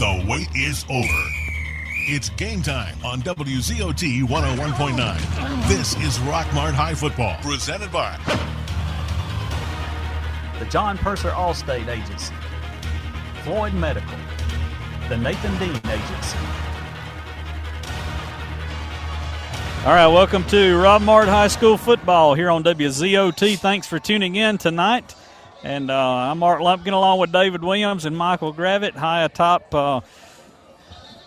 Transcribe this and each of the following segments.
The wait is over. It's game time on WZOT 101.9. This is Rockmart High Football, presented by the John Purser Allstate Agency, Floyd Medical, the Nathan Dean Agency. All right, welcome to Rockmart High School football here on WZOT. Thanks for tuning in tonight. And I'm Mark Lumpkin along with David Williams and Michael Gravitt high atop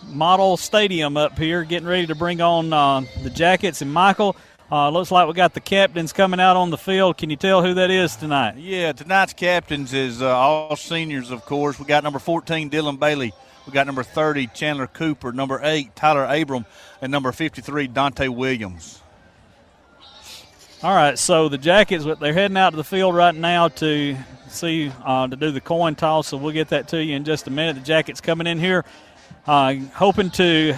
Model Stadium up here, getting ready to bring on the Jackets. And Michael, looks like we got the captains coming out on the field. Can you tell who that is tonight? Yeah, tonight's captains is all seniors, of course. We got number 14, Dylan Bailey. We got number 30, Chandler Cooper, number 8, Tyler Abram, and number 53, Dante Williams. All right, so the Jackets, they're heading out to the field right now to see to do the coin toss, so we'll get that to you in just a minute. The Jackets coming in here hoping to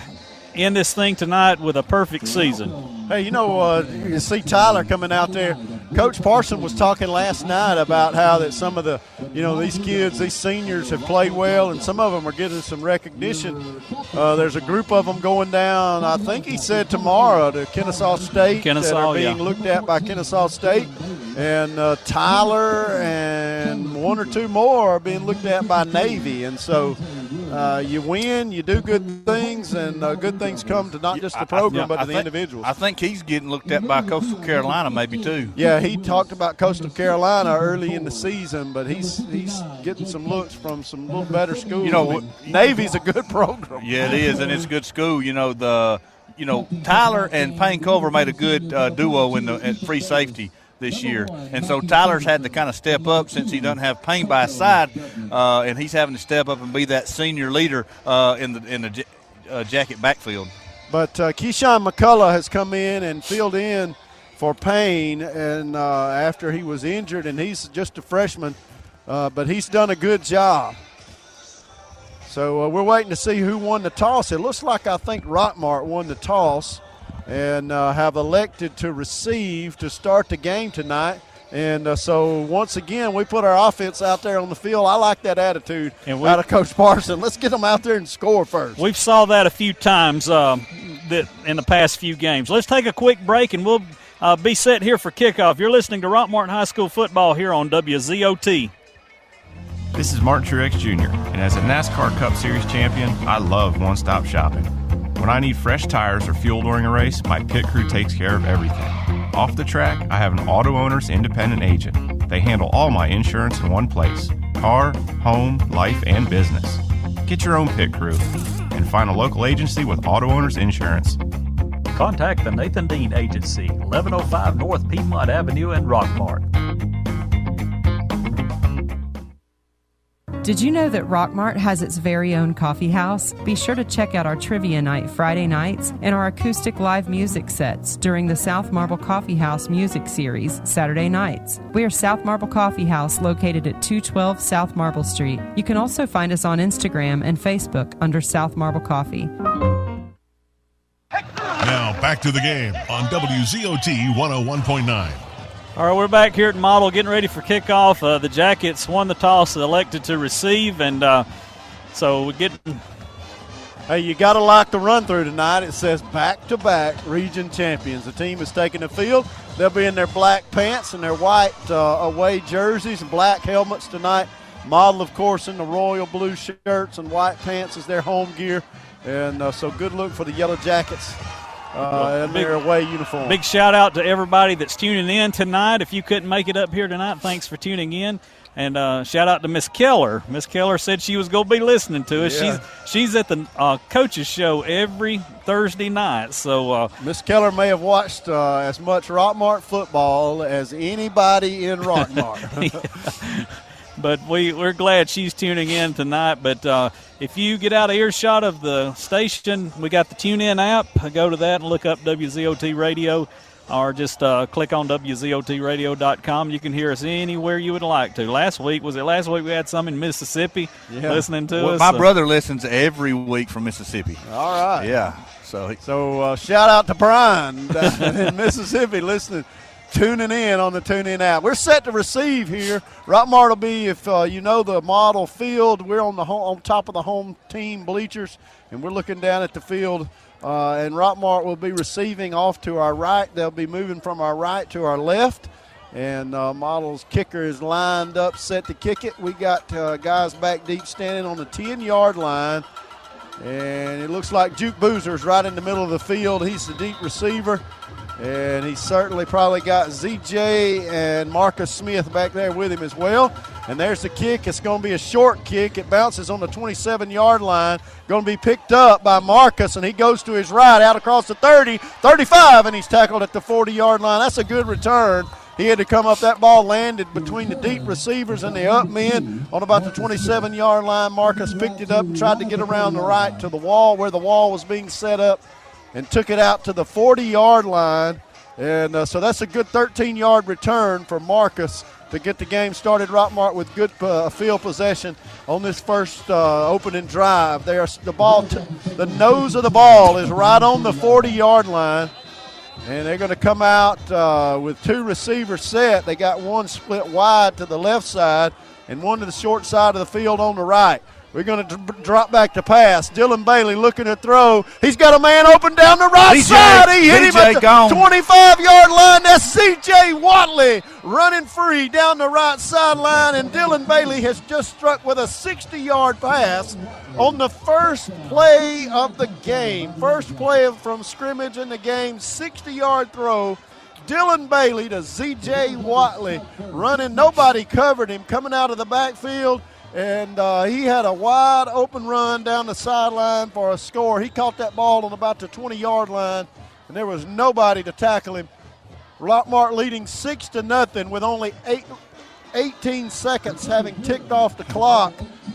end this thing tonight with a perfect season. Hey, you see Tyler coming out there. Coach Parson was talking last night about how that some of the, these kids, these seniors have played well, and some of them are getting some recognition. There's a group of them going down, I think he said tomorrow, to Kennesaw State that are being looked at by Kennesaw State. And Tyler and one or two more are being looked at by Navy. And so you win, you do good things, and good things come to not just the program but to the individuals. I think he's getting looked at by Coastal Carolina maybe too. Yeah, he talked about Coastal Carolina early in the season, but he's getting some looks from some little better schools. Navy's a good program. Yeah, it is, and it's a good school. Tyler and Payne Culver made a good duo in free safety this year. And so Tyler's had to kind of step up since he doesn't have Payne by his side, and he's having to step up and be that senior leader in the Jacket backfield. But Keyshawn McCullough has come in and filled in for Payne and after he was injured, and he's just a freshman, but he's done a good job. So we're waiting to see who won the toss. It looks like I think Rockmart won the toss and have elected to receive to start the game tonight. And so, once again, we put our offense out there on the field. I like that attitude out of Coach Parson. Let's get them out there and score first. We've saw that a few times that in the past few games. Let's take a quick break, and we'll be set here for kickoff. You're listening to Rockmart High School football here on WZOT. This is Martin Truex Jr., and as a NASCAR Cup Series champion, I love one-stop shopping. When I need fresh tires or fuel during a race, my pit crew takes care of everything. Off the track, I have an Auto Owners independent agent. They handle all my insurance in one place: car, home, life, and business. Get your own pit crew and find a local agency with Auto Owners Insurance. Contact the Nathan Dean Agency, 1105 North Piedmont Avenue in Rockmart. Did you know that Rockmart has its very own coffee house? Be sure to check out our trivia night Friday nights and our acoustic live music sets during the South Marble Coffee House music series Saturday nights. We are South Marble Coffee House located at 212 South Marble Street. You can also find us on Instagram and Facebook under South Marble Coffee. Now back to the game on WZOT 101.9. All right, we're back here at Model getting ready for kickoff. The Jackets won the toss, elected to receive, and so we're getting. Hey, you got to like the run-through tonight. It says back-to-back region champions. The team is taking the field. They'll be in their black pants and their white away jerseys and black helmets tonight. Model, of course, in the royal blue shirts and white pants is their home gear. And so good look for the Yellow Jackets. In their away uniform. Big shout out to everybody that's tuning in tonight. If you couldn't make it up here tonight, thanks for tuning in. And shout out to Miss Keller. Miss Keller said she was going to be listening to us. Yeah. She's at the coaches show every Thursday night. So Miss Keller may have watched as much Rockmart football as anybody in Rockmart. But we're glad she's tuning in tonight. But if you get out of earshot of the station, we got the TuneIn app. Go to that and look up WZOT Radio, or just click on WZOTradio.com. You can hear us anywhere you would like to. Last week we had some in Mississippi listening to us. My brother listens every week from Mississippi. All right. Yeah. So shout out to Brian in Mississippi listening tuning in on the TuneIn app. We're set to receive here. Rockmart will be, if you know the model field, we're on top of the home team bleachers, and we're looking down at the field. And Rockmart will be receiving off to our right. They'll be moving from our right to our left. And Model's kicker is lined up, set to kick it. We got guys back deep standing on the 10-yard line. And it looks like Juke Boozer's right in the middle of the field. He's the deep receiver. And he's certainly probably got ZJ and Marcus Smith back there with him as well. And there's the kick. It's going to be a short kick. It bounces on the 27-yard line. Going to be picked up by Marcus, and he goes to his right out across the 30, 35, and he's tackled at the 40-yard line. That's a good return. He had to come up. That ball landed between the deep receivers and the up men on about the 27-yard line. Marcus picked it up and tried to get around the right to the wall where the wall was being set up and took it out to the 40-yard line. And so that's a good 13-yard return for Marcus to get the game started. Rockmart with good field possession on this first opening drive. There's the ball. The nose of the ball is right on the 40-yard line. And they're going to come out with two receivers set. They got one split wide to the left side and one to the short side of the field on the right. We're going to drop back to pass. Dylan Bailey looking to throw. He's got a man open down the right side. He hit him at the 25-yard line. That's C.J. Watley running free down the right sideline. And Dylan Bailey has just struck with a 60-yard pass on the first play of the game. First play from scrimmage in the game, 60-yard throw. Dylan Bailey to Z.J. Watley running. Nobody covered him coming out of the backfield. And he had a wide open run down the sideline for a score. He caught that ball on about the 20-yard line, and there was nobody to tackle him. Rockmart leading 6-0 with only 18 seconds having ticked off the clock.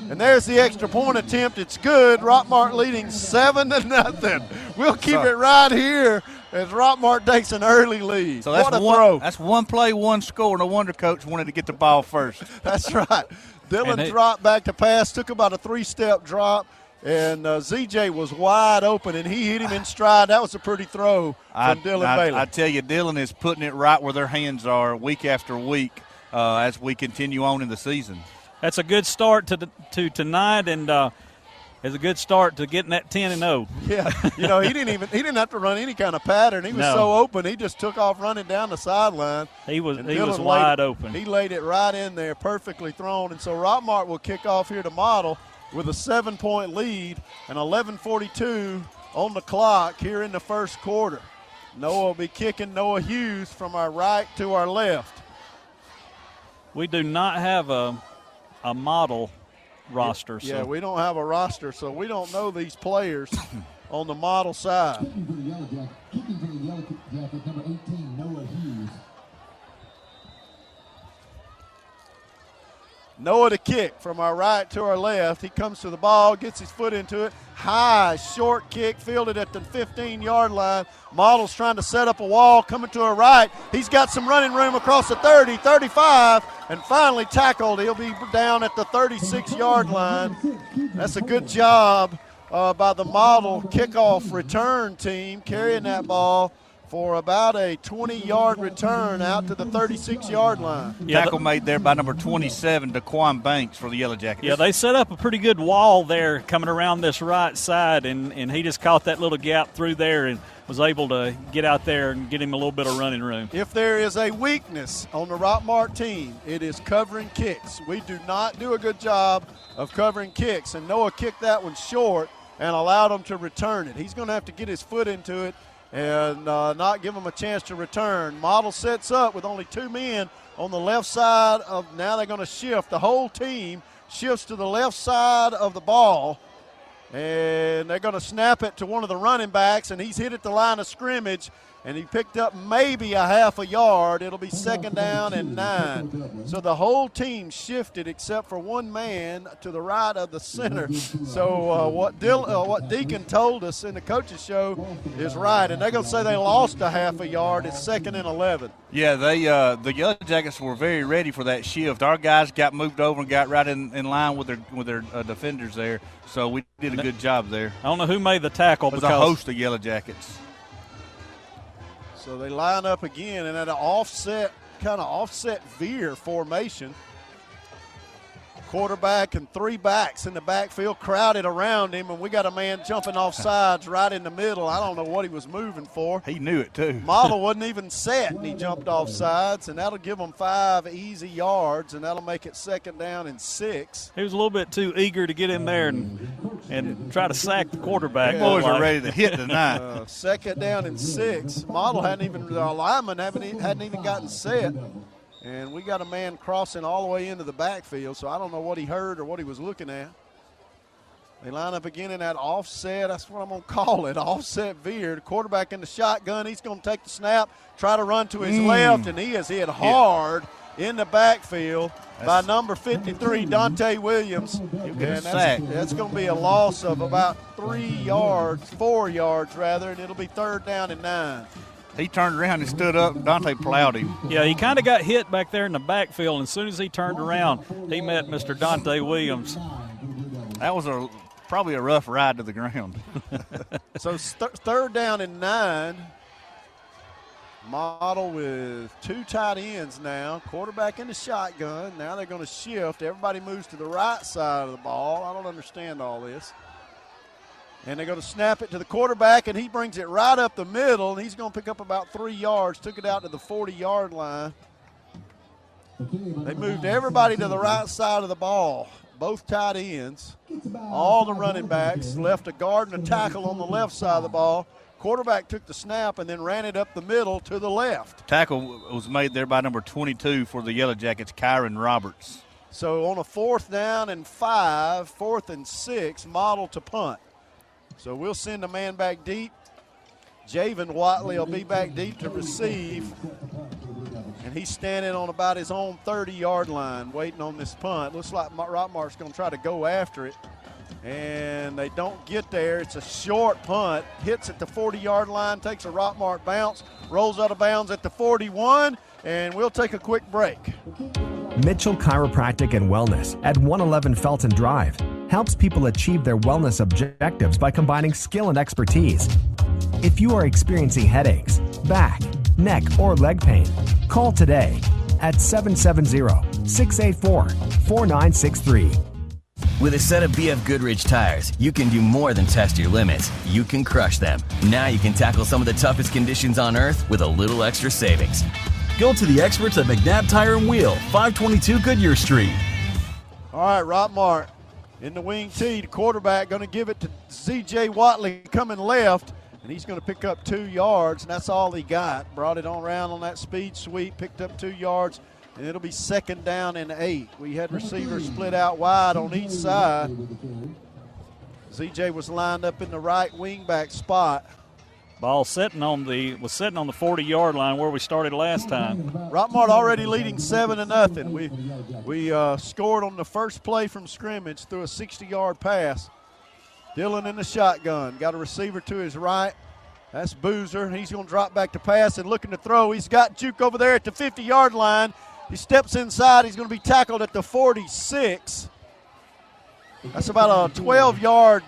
And there's the extra point attempt. It's good. Rockmart leading 7-0. We'll keep it right here as Rockmart takes an early lead. So that's what a throw. That's one play, one score. No wonder Coach wanted to get the ball first. That's right. Dylan dropped back to pass, took about a 3-step drop, and ZJ was wide open, and he hit him in stride. That was a pretty throw from Dylan Bailey. I tell you, Dylan is putting it right where their hands are week after week as we continue on in the season. That's a good start to tonight, and it's a good start to getting that 10-0. Yeah, he didn't have to run any kind of pattern. He was so open, he just took off running down the sideline. He was wide open. He laid it right in there, perfectly thrown. And so Rockmart will kick off here to Model with a 7-point lead and 11:42 on the clock here in the first quarter. Noah will be kicking. Noah Hughes from our right to our left. We do not have a Model roster. Yeah, we don't have a roster, so we don't know these players on the Model side. Noah to kick from our right to our left. He comes to the ball, gets his foot into it. High, short kick, fielded at the 15-yard line. Model's trying to set up a wall, coming to our right. He's got some running room across the 30, 35, and finally tackled. He'll be down at the 36-yard line. That's a good job by the Model kickoff return team, carrying that ball for about a 20-yard return out to the 36-yard line. Tackle made there by number 27, Daquan Banks for the Yellow Jackets. Yeah, they set up a pretty good wall there coming around this right side, and he just caught that little gap through there and was able to get out there and get him a little bit of running room. If there is a weakness on the Rockmart team, it is covering kicks. We do not do a good job of covering kicks, and Noah kicked that one short and allowed him to return it. He's going to have to get his foot into it and not give them a chance to return. Model sets up with only two men on the left side of, now they're going to shift. The whole team shifts to the left side of the ball, and they're going to snap it to one of the running backs, and he's hit at the line of scrimmage, and he picked up maybe a half a yard. It'll be 2nd down and 9. So the whole team shifted except for one man to the right of the center. So what Deacon told us in the coaches show is right, and they're going to say they lost a half a yard. It's 2nd and 11. Yeah, the Yellow Jackets were very ready for that shift. Our guys got moved over and got right in line with their defenders there. So we did a good job there. I don't know who made the tackle. It was a host of Yellow Jackets. So they line up again, and at an offset veer formation. Quarterback and 3 backs in the backfield crowded around him, and we got a man jumping off sides right in the middle. I don't know what he was moving for. He knew it too. Model wasn't even set, and he jumped off sides, and that'll give them 5 easy yards, and that'll make it 2nd down and 6. He was a little bit too eager to get in there and try to sack the quarterback. Boys are ready to hit tonight. 2nd down and 6. Model our lineman hadn't even gotten set. And we got a man crossing all the way into the backfield, so I don't know what he heard or what he was looking at. They line up again in that offset. That's what I'm going to call it, offset veer. The quarterback in the shotgun. He's going to take the snap, try to run to his left, and he is hit hard in the backfield by number 53, Dante Williams. And that's going to be a loss of about 4 yards rather, and it'll be 3rd down and 9. He turned around and stood up. Dante plowed him. Yeah, he kind of got hit back there in the backfield, and as soon as he turned around, he met Mr. Dante Williams. That was probably a rough ride to the ground. So 3rd down and 9. Model with 2 tight ends now. Quarterback in the shotgun. Now they're going to shift. Everybody moves to the right side of the ball. I don't understand all this. And they're going to snap it to the quarterback, and he brings it right up the middle, and he's going to pick up about 3 yards, took it out to the 40-yard line. They moved everybody to the right side of the ball, both tight ends, all the running backs, left a guard and a tackle on the left side of the ball. Quarterback took the snap and then ran it up the middle to the left. Tackle was made there by number 22 for the Yellow Jackets, Kyron Roberts. So on a 4th down and 5, 4th and 6, Model to punt. So we'll send a man back deep. Javen Watley will be back deep to receive. And he's standing on about his own 30-yard line waiting on this punt. Looks like Rockmart's going to try to go after it. And they don't get there. It's a short punt. Hits at the 40-yard line, takes a Rockmart bounce, rolls out of bounds at the 41, and we'll take a quick break. Mitchell Chiropractic and Wellness at 111 Felton Drive helps people achieve their wellness objectives by combining skill and expertise. If you are experiencing headaches, back, neck, or leg pain, call today at 770-684-4963. With a set of BF Goodrich tires, you can do more than test your limits. You can crush them. Now you can tackle some of the toughest conditions on Earth with a little extra savings. Go to the experts at McNabb Tire and Wheel, 522 Goodyear Street. All right, Rockmart in the wing tee. The quarterback going to give it to Z.J. Watley coming left, and he's going to pick up 2 yards, and that's all he got. Brought it on around on that speed sweep, picked up 2 yards, and it'll be 2nd down and 8. We had receivers split out wide on each side. Z.J. was lined up in the right wing back spot. Ball was sitting on the 40-yard line where we started last time. Rockmart already leading 7-0. We scored on the first play from scrimmage through a 60-yard pass. Dillon in the shotgun. Got a receiver to his right. That's Boozer. He's going to drop back to pass and looking to throw. He's got Juke over there at the 50-yard line. He steps inside. He's going to be tackled at the 46. That's about a 12-yard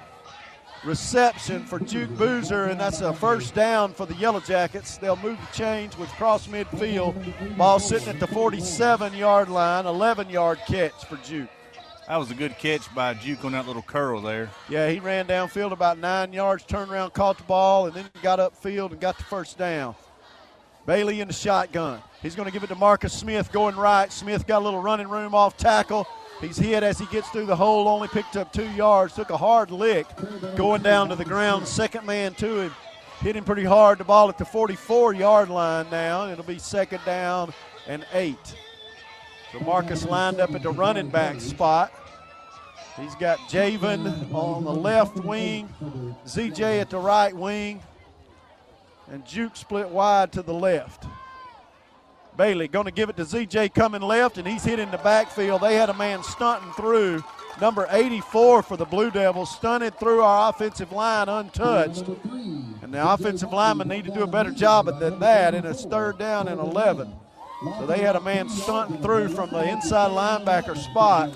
reception for Juke Boozer, and that's a 1st down for the Yellow Jackets. They'll move the chains with cross midfield. Ball sitting at the 47-yard line, 11-yard catch for Juke. That was a good catch by Juke on that little curl there. Yeah, he ran downfield about 9 yards, turned around, caught the ball, and then got upfield and got the 1st down. Bailey in the shotgun. He's going to give it to Marcus Smith going right. Smith got a little running room off tackle. He's hit as he gets through the hole, only picked up 2 yards, took a hard lick going down to the ground. 2nd man to him. Hit him pretty hard. The ball at the 44-yard line now. It'll be 2nd down and 8. So Marcus lined up at the running back spot. He's got Javen on the left wing, ZJ at the right wing, and Juke split wide to the left. Bailey going to give it to ZJ coming left, and he's hit in the backfield. They had a man stunting through. Number 84 for the Blue Devils, stunted through our offensive line untouched. And the offensive linemen need to do a better job than that, and it's 3rd down and 11. So they had a man stunting through from the inside linebacker spot,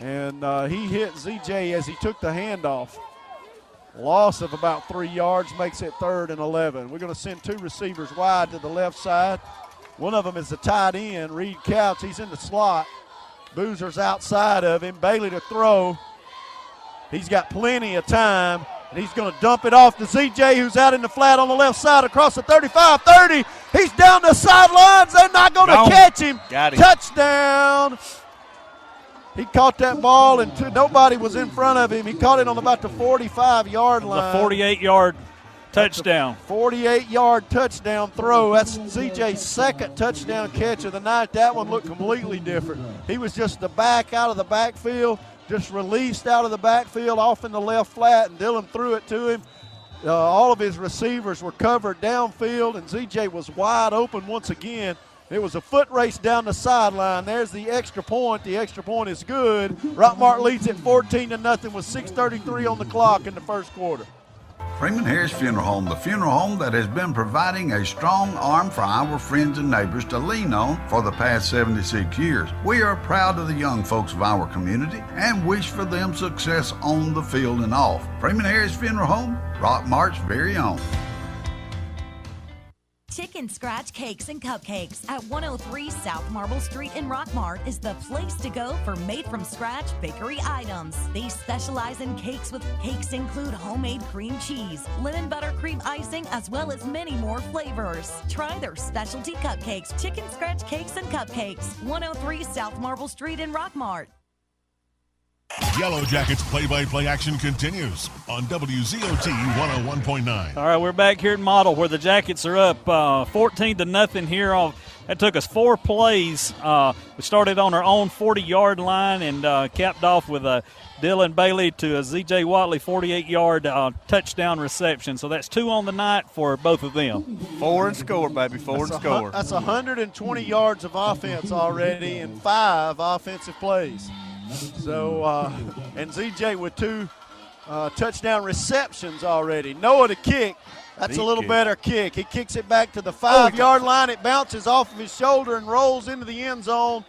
and he hit ZJ as he took the handoff. Loss of about 3 yards makes it 3rd and 11. We're going to send 2 receivers wide to the left side. One of them is the tight end, Reed Couch. He's in the slot. Boozer's outside of him. Bailey to throw. He's got plenty of time, and he's going to dump it off to ZJ, who's out in the flat on the left side across the 35-30. He's down the sidelines. They're not going to catch him. Got him. Touchdown. He caught that ball, and nobody was in front of him. He caught it on about the 45-yard line. The 48-yard touchdown. 48-yard touchdown throw. That's ZJ's 2nd touchdown catch of the night. That one looked completely different. He was just the back out of the backfield, just released out of the backfield off in the left flat, and Dillon threw it to him. All of his receivers were covered downfield, and ZJ was wide open once again. It was a foot race down the sideline. There's the extra point. The extra point is good. Rockmart leads at 14-0 with 6:33 on the clock in the first quarter. Freeman Harris Funeral Home, the funeral home that has been providing a strong arm for our friends and neighbors to lean on for the past 76 years. We are proud of the young folks of our community and wish for them success on the field and off. Freeman Harris Funeral Home, Rockmart's very own. Chicken Scratch Cakes and Cupcakes at 103 South Marble Street in Rockmart is the place to go for made-from-scratch bakery items. They specialize in cakes include homemade cream cheese, lemon buttercream icing, as well as many more flavors. Try their specialty cupcakes, Chicken Scratch Cakes and Cupcakes, 103 South Marble Street in Rockmart. Yellow Jackets play-by-play action continues on WZOT 101.9. All right, we're back here at Model where the Jackets are up 14-0 here. That took us 4 plays. We started on our own 40-yard line and capped off with a Dillon Bailey to a Z.J. Watley 48-yard touchdown reception. So that's 2 on the night for both of them. 4 and score, baby. 4 and score. That's 120 yards of offense already and 5 offensive plays. So, and ZJ with 2 touchdown receptions already. Noah to kick. That's a little better kick. He kicks it back to the 5-yard line. It bounces off of his shoulder and rolls into the end zone.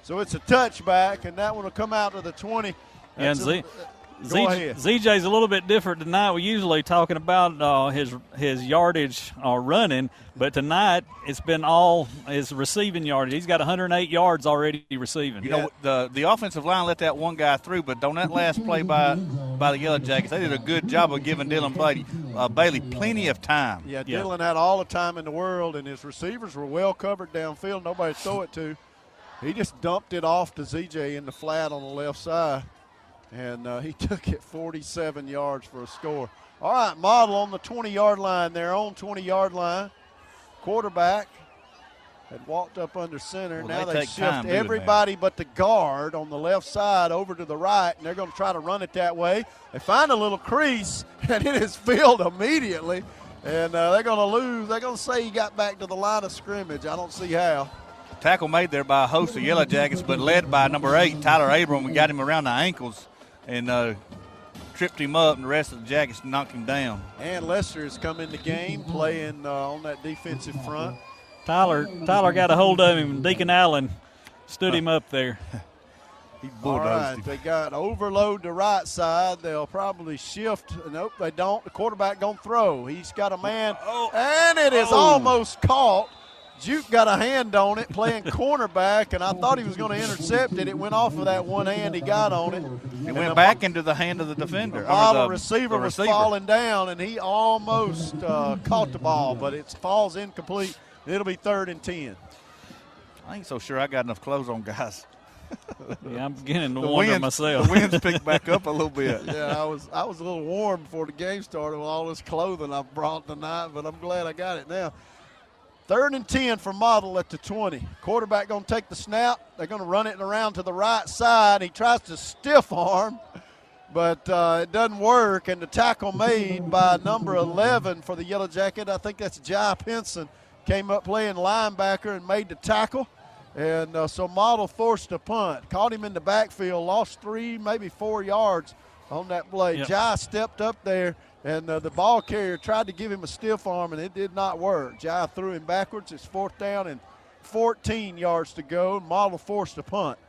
So it's a touchback, and that one will come out to the 20. And ZJ's a little bit different tonight. We're usually talking about his yardage running, but tonight it's been all his receiving yardage. He's got 108 yards already receiving. You know, the offensive line let that one guy through, but on that last play by the Yellow Jackets, they did a good job of giving Dillon Bailey plenty of time. Yeah, Dillon had all the time in the world, and his receivers were well covered downfield. Nobody to throw it to. He just dumped it off to ZJ in the flat on the left side. And he took it 47 yards for a score. All right, Model on the 20-yard line, their own 20-yard line. Quarterback had walked up under center. Well, now they shift everybody but the guard on the left side over to the right, and they're going to try to run it that way. They find a little crease, and it is filled immediately. And they're going to lose. They're going to say he got back to the line of scrimmage. I don't see how. Tackle made there by a host of Yellow Jackets, but led by number 8, Tyler Abram. We got him around the ankles and tripped him up, and the rest of the Jackets knocked him down. And Lester has come in the game playing on that defensive front. Tyler got a hold of him, and Deacon Allen stood him up there. He bulldozed him. They got overload to right side. They'll probably shift. Nope, they don't. The quarterback going to throw. He's got a man, and it is almost caught. Juke got a hand on it, playing cornerback, and I thought he was going to intercept it. It went off of that one hand he got on it. It went back into the hand of the defender. The receiver was falling down, and he almost caught the ball, but it falls incomplete. It'll be 3rd and 10. I ain't so sure I got enough clothes on, guys. Yeah, I'm beginning to wonder myself. The wind's picked back up a little bit. Yeah, I was a little warm before the game started with all this clothing I brought tonight, but I'm glad I got it now. 3rd and 10 for Model at the 20. Quarterback going to take the snap. They're going to run it around to the right side. He tries to stiff arm, but it doesn't work. And the tackle made by number 11 for the Yellow Jacket, I think that's Jai Pinson, came up playing linebacker and made the tackle. And so Model forced a punt. Caught him in the backfield, lost 3, maybe 4 yards on that play. Yep. Jai stepped up there. And the ball carrier tried to give him a stiff arm, and it did not work. Jai threw him backwards. It's 4th down and 14 yards to go. Model forced a punt.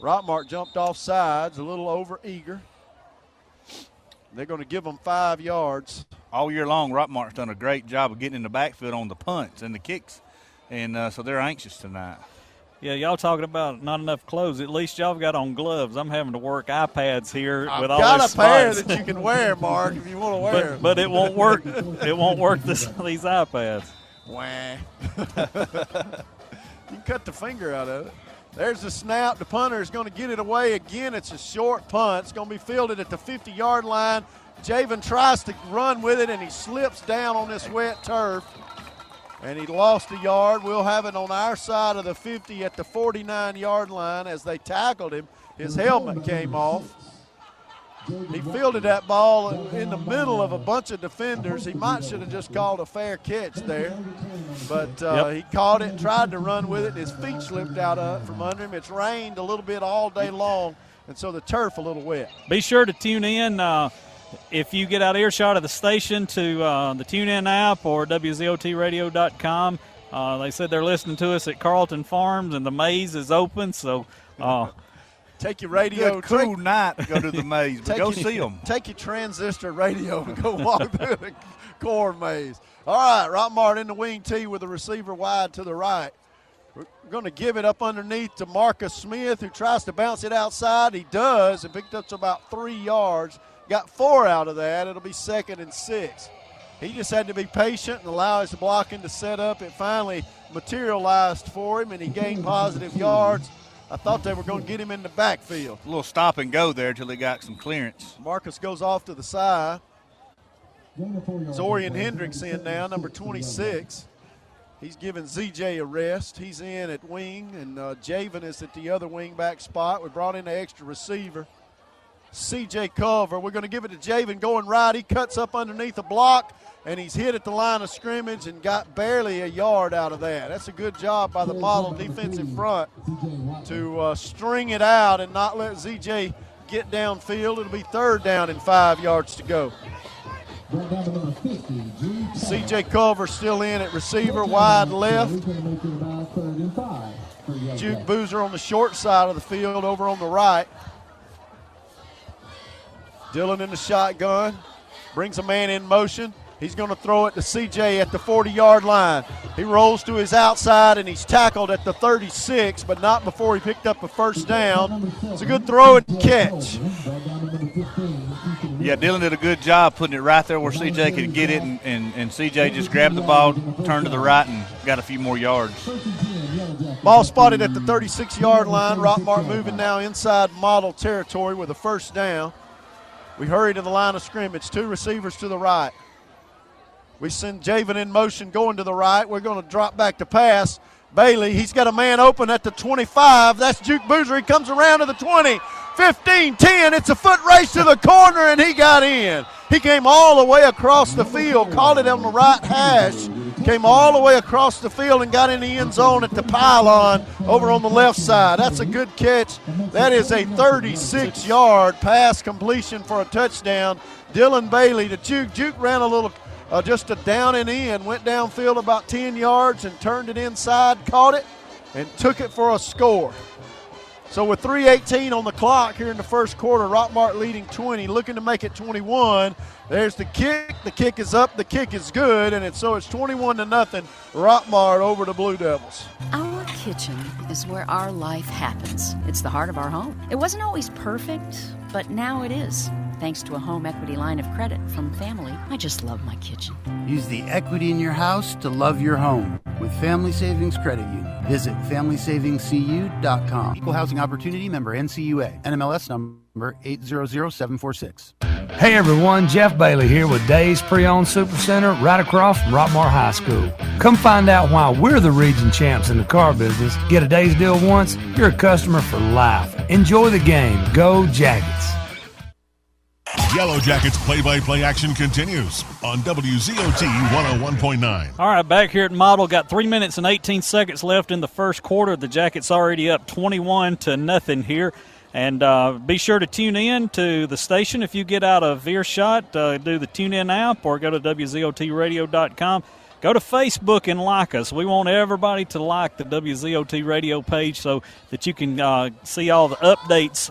Rockmart jumped off sides, a little over eager. They're going to give them 5 yards. All year long, Rockmart's done a great job of getting in the backfield on the punts and the kicks, and so they're anxious tonight. Yeah, y'all talking about not enough clothes. At least y'all got on gloves. I'm having to work iPads here with all got this a pair spice. that you can wear, Mark, if you want to wear them. But it won't work. It won't work these iPads. Wah. You can cut the finger out of it. There's the snap. The punter is going to get it away again. It's a short punt. It's going to be fielded at the 50-yard line. Javen tries to run with it, and he slips down on this wet turf. And he lost a yard. We'll have it on our side of the 50 at the 49-yard line. As they tackled him, his helmet came off. He fielded that ball in the middle of a bunch of defenders. He should have just called a fair catch there. But he caught it, tried to run with it, and his feet slipped out from under him. It's rained a little bit all day long, and so the turf a little wet. Be sure to tune in if you get out earshot of the station to the TuneIn app or WZOTradio.com. They said they're listening to us at Carlton Farms, and the maze is open, so take your radio. Good cool night to go to the maze, but go see them. Take your transistor radio and go walk through the corn maze. All right, Rockmart in the wing tee with the receiver wide to the right. We're going to give it up underneath to Marcus Smith, who tries to bounce it outside. He does, and picked up about 3 yards. Got 4 out of that. It'll be 2nd and 6. He just had to be patient and allow his blocking to set up. It finally materialized for him, and he gained positive yards. I thought they were going to get him in the backfield. A little stop and go there until he got some clearance. Marcus goes off to the side. Zorian Hendricks in now, number 26. He's giving ZJ a rest. He's in at wing, and Javen is at the other wing back spot. We brought in an extra receiver. CJ Culver. We're going to give it to Javen going right. He cuts up underneath a block, and he's hit at the line of scrimmage and got barely a yard out of that. That's a good job by the model defensive front to string it out and not let ZJ get downfield. It'll be 3rd down and 5 yards to go. CJ Culver still in at receiver, wide left. Juke Boozer on the short side of the field over on the right. Dillon in the shotgun, brings a man in motion. He's going to throw it to CJ at the 40-yard line. He rolls to his outside, and he's tackled at the 36, but not before he picked up a 1st down. It's a good throw and catch. Yeah, Dillon did a good job putting it right there where CJ could get it, and CJ just grabbed the ball, turned to the right, and got a few more yards. Ball spotted at the 36-yard line. Rockmart moving now inside model territory with a 1st down. We hurry to the line of scrimmage. 2 receivers to the right. We send Javen in motion going to the right. We're going to drop back to pass. Bailey, he's got a man open at the 25. That's Juke Boozer. He comes around to the 20, 15, 10. It's a foot race to the corner, and he got in. He came all the way across the field, caught it on the right hash, came all the way across the field and got in the end zone at the pylon over on the left side. That's a good catch. That is a 36-yard pass completion for a touchdown. Dylan Bailey to Juke. Juke ran a little just a down and in, went downfield about 10 yards and turned it inside, caught it, and took it for a score. So with 3:18 on the clock here in the first quarter, Rockmart leading 20, looking to make it 21. There's the kick. The kick is up. The kick is good, and it's 21-0. Rockmart over the Blue Devils. Our kitchen is where our life happens. It's the heart of our home. It wasn't always perfect, but now it is. Thanks to a home equity line of credit from family, I just love my kitchen. Use the equity in your house to love your home with Family Savings Credit Union. Visit FamilySavingsCU.com. Equal Housing Opportunity member NCUA. NMLS number 800746. Hey everyone, Jeff Bailey here with Days Pre-Owned Supercenter right across from Rockmart High School. Come find out why we're the region champs in the car business. Get a Days deal once, you're a customer for life. Enjoy the game. Go Jackets. Yellow Jackets play-by-play action continues on WZOT 101.9. All right, back here at Model, got 3 minutes and 18 seconds left in the first quarter. The Jackets already up 21-0 here. And be sure to tune in to the station if you get out of earshot. Do the TuneIn app or go to WZOTradio.com. Go to Facebook and like us. We want everybody to like the WZOT radio page so that you can see all the updates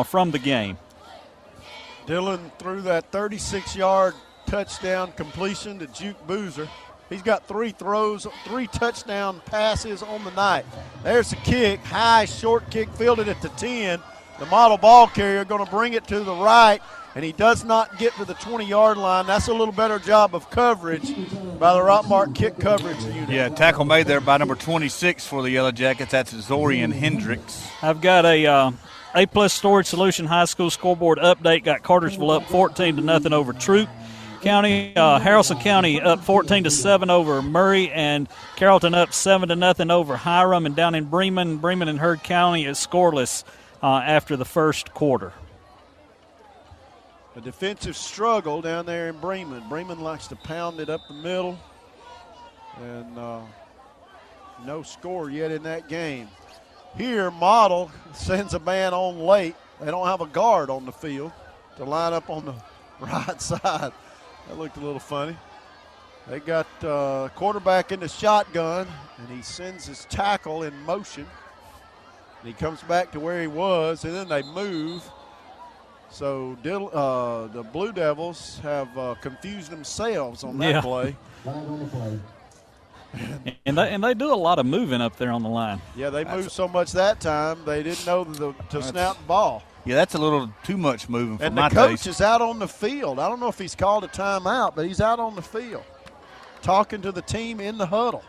from the game. Dillon threw that 36-yard touchdown completion to Juke Boozer. He's got 3 throws, 3 touchdown passes on the night. There's the kick, high, short kick, fielded at the 10. The model ball carrier going to bring it to the right, and he does not get to the 20-yard line. That's a little better job of coverage by the Rockmart kick coverage unit. Yeah, tackle made there by number 26 for the Yellow Jackets. That's Zorian Hendricks. I've got a A-plus Storage Solution High School scoreboard update. Got Cartersville up 14-0 over Troup County. Haralson County up 14-7 over Murray, and Carrollton up 7-0 over Hiram. And down in Bremen and Heard County is scoreless after the first quarter. A defensive struggle down there in Bremen. Bremen likes to pound it up the middle, and no score yet in that game. Here, Model sends a man on late. They don't have a guard on the field to line up on the right side. That looked a little funny. They got quarterback in the shotgun, and he sends his tackle in motion. And he comes back to where he was, and then they move. So the Blue Devils have confused themselves on that play. And they do a lot of moving up there on the line. Yeah, they moved so much that time they didn't know to snap the ball. Yeah, that's a little too much moving for my taste. And the coach is out on the field. I don't know if he's called a timeout, but he's out on the field talking to the team in the huddle.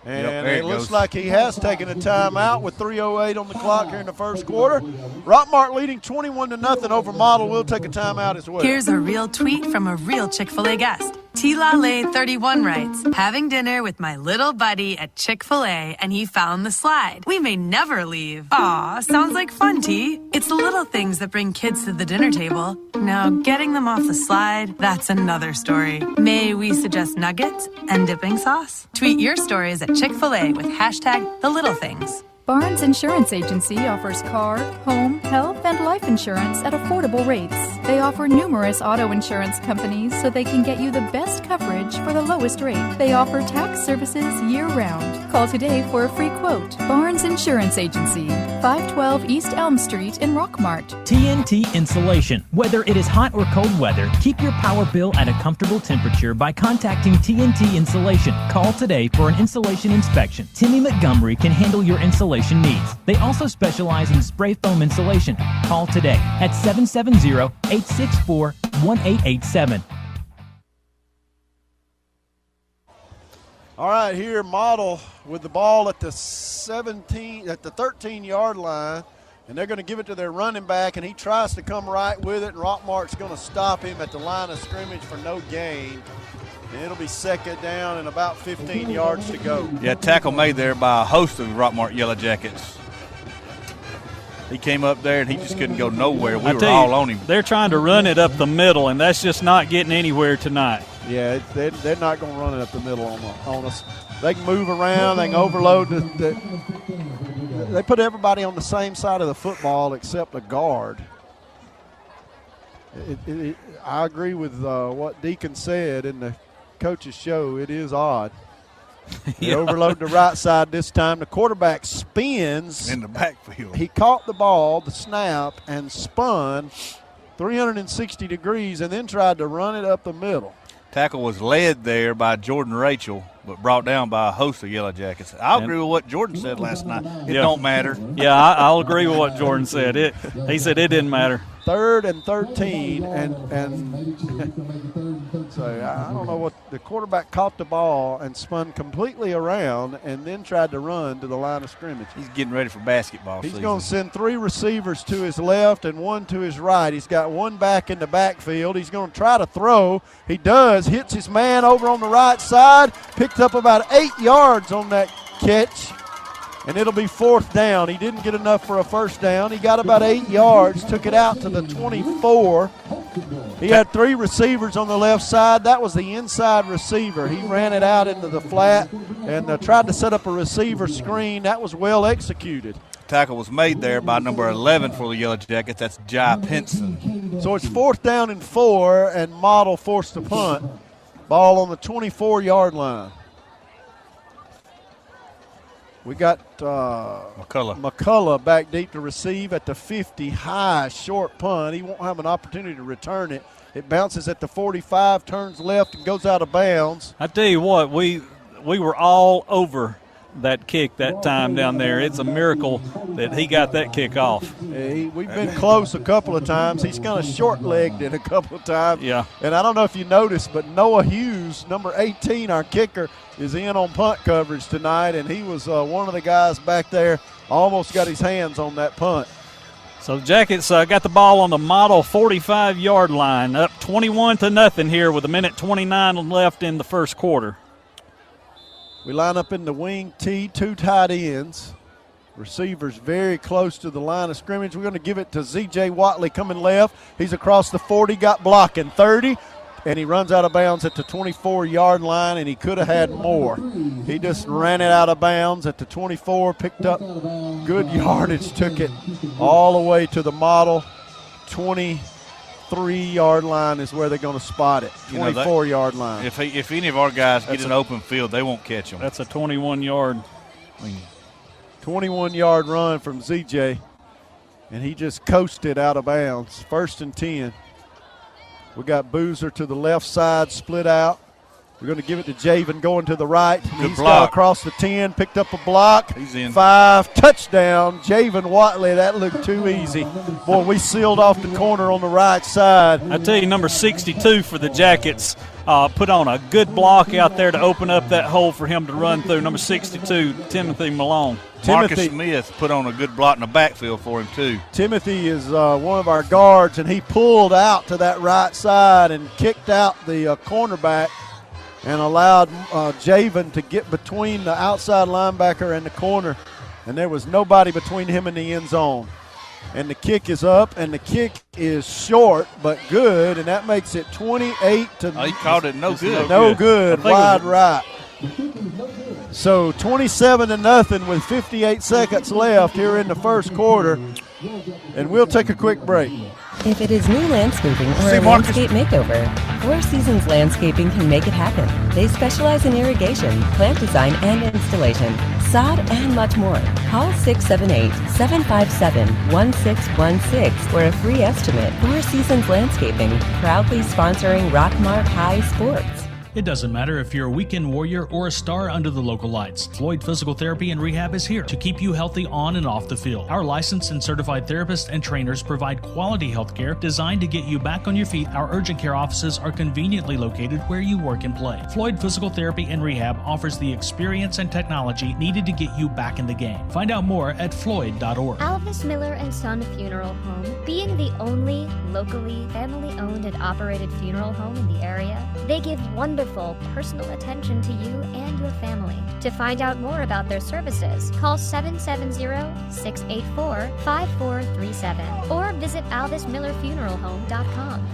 And it looks like he has taken a timeout with 3:08 on the clock here in the first quarter. Rockmart leading 21-0 over Model. We'll take a timeout as well. Here's a real tweet from a real Chick-fil-A guest. T-Lale31 writes, having dinner with my little buddy at Chick-fil-A, and he found the slide. We may never leave. Aw, sounds like fun, T. It's the little things that bring kids to the dinner table. Now, getting them off the slide, that's another story. May we suggest nuggets and dipping sauce? Tweet your stories at Chick-fil-A with hashtag the little things. Barnes Insurance Agency offers car, home, health, and life insurance at affordable rates. They offer numerous auto insurance companies so they can get you the best coverage for the lowest rate. They offer tax services year-round. Call today for a free quote. Barnes Insurance Agency, 512 East Elm Street in Rockmart. TNT Insulation. Whether it is hot or cold weather, keep your power bill at a comfortable temperature by contacting TNT Insulation. Call today for an insulation inspection. Timmy Montgomery can handle your insulation needs. They also specialize in spray foam insulation. Call today at 770-864-1887. All right, here Model with the ball at the 13-yard line, and they're going to give it to their running back, and he tries to come right with it, and Rockmart's going to stop him at the line of scrimmage for no gain. And it'll be second down and about 15 yards to go. Yeah, tackle made there by a host of Rockmart Yellow Jackets. He came up there, and he just couldn't go nowhere. We were all on him. They're trying to run it up the middle, and that's just not getting anywhere tonight. Yeah, they're not going to run it up the middle on us. They can move around. They can overload. They put everybody on the same side of the football except a guard. I agree with what Deacon said in the coach's show. It is odd. They overload the right side this time. The quarterback spins in the backfield. He caught the ball, the snap, and spun 360 degrees and then tried to run it up the middle. Tackle was led there by Jordan Rachel, but brought down by a host of Yellow Jackets. I'll agree with what Jordan said last night. It don't matter. Yeah, I'll agree with what Jordan said. He said it didn't matter. 3rd and 13, and so I don't know what the quarterback caught the ball and spun completely around and then tried to run to the line of scrimmage. He's getting ready for basketball season. He's going to send 3 receivers to his left and 1 to his right. He's got 1 back in the backfield. He's going to try to throw. He does. Hits his man over on the right side. Picked up about 8 yards on that catch. And it'll be 4th down. He didn't get enough for a first down. He got about 8 yards, took it out to the 24. He had 3 receivers on the left side. That was the inside receiver. He ran it out into the flat and tried to set up a receiver screen. That was well executed. Tackle was made there by number 11 for the Yellow Jackets. That's Jai Pinson. So it's 4th down and 4, and Model forced a punt. Ball on the 24-yard line. We got McCullough back deep to receive at the 50, high, short punt. He won't have an opportunity to return it. It bounces at the 45, turns left, and goes out of bounds. I tell you what, we were all over that kick that time down there. It's a miracle that he got that kick off. We've been close a couple of times. He's kind of short-legged it a couple of times. Yeah. And I don't know if you noticed, but Noah Hughes, number 18, our kicker, is in on punt coverage tonight, and he was one of the guys back there, almost got his hands on that punt. So the Jackets got the ball on the model 45-yard line, up 21-0 here with 1:29 left in the first quarter. We line up in the wing T, 2 tight ends. Receivers very close to the line of scrimmage. We're going to give it to Z.J. Watley coming left. He's across the 40, got blocking 30, and he runs out of bounds at the 24-yard line, and he could have had more. He just ran it out of bounds at the 24, picked up good yardage, took it all the way to the model 23-yard line is where they're going to spot it, 24-yard line. If any of our guys get an open field, they won't catch them. That's a 21-yard. 21-yard run from ZJ, and he just coasted out of bounds. 1st and 10. We got Boozer to the left side, split out. We're going to give it to Javen going to the right. He's got across the 10, picked up a block. He's in. 5, touchdown. Javen Watley, that looked too easy. Boy, we sealed off the corner on the right side. I tell you, number 62 for the Jackets put on a good block out there to open up that hole for him to run through. Number 62, Timothy Malone. Marcus Smith put on a good block in the backfield for him, too. Timothy is one of our guards, and he pulled out to that right side and kicked out the cornerback and allowed Javen to get between the outside linebacker and the corner, and there was nobody between him and the end zone. And the kick is up, and the kick is short but good, and that makes it 28 to. Oh, he called it no good. No good, wide right. So 27-0 with 58 seconds left here in the first quarter, and we'll take a quick break. If it is new landscaping or a landscape makeover, Four Seasons Landscaping can make it happen. They specialize in irrigation, plant design and installation, sod, and much more. Call 678-757-1616 for a free estimate. Four Seasons Landscaping, proudly sponsoring Rockmart High Sports. It doesn't matter if you're a weekend warrior or a star under the local lights. Floyd Physical Therapy and Rehab is here to keep you healthy on and off the field. Our licensed and certified therapists and trainers provide quality health care designed to get you back on your feet. Our urgent care offices are conveniently located where you work and play. Floyd Physical Therapy and Rehab offers the experience and technology needed to get you back in the game. Find out more at floyd.org. Alvis Miller & Son Funeral Home. Being the only locally family-owned and operated funeral home in the area, they give wonderful personal attention to you and your family. To find out more about their services, call 770-684-5437 or visit alvismillerfuneralhome.com.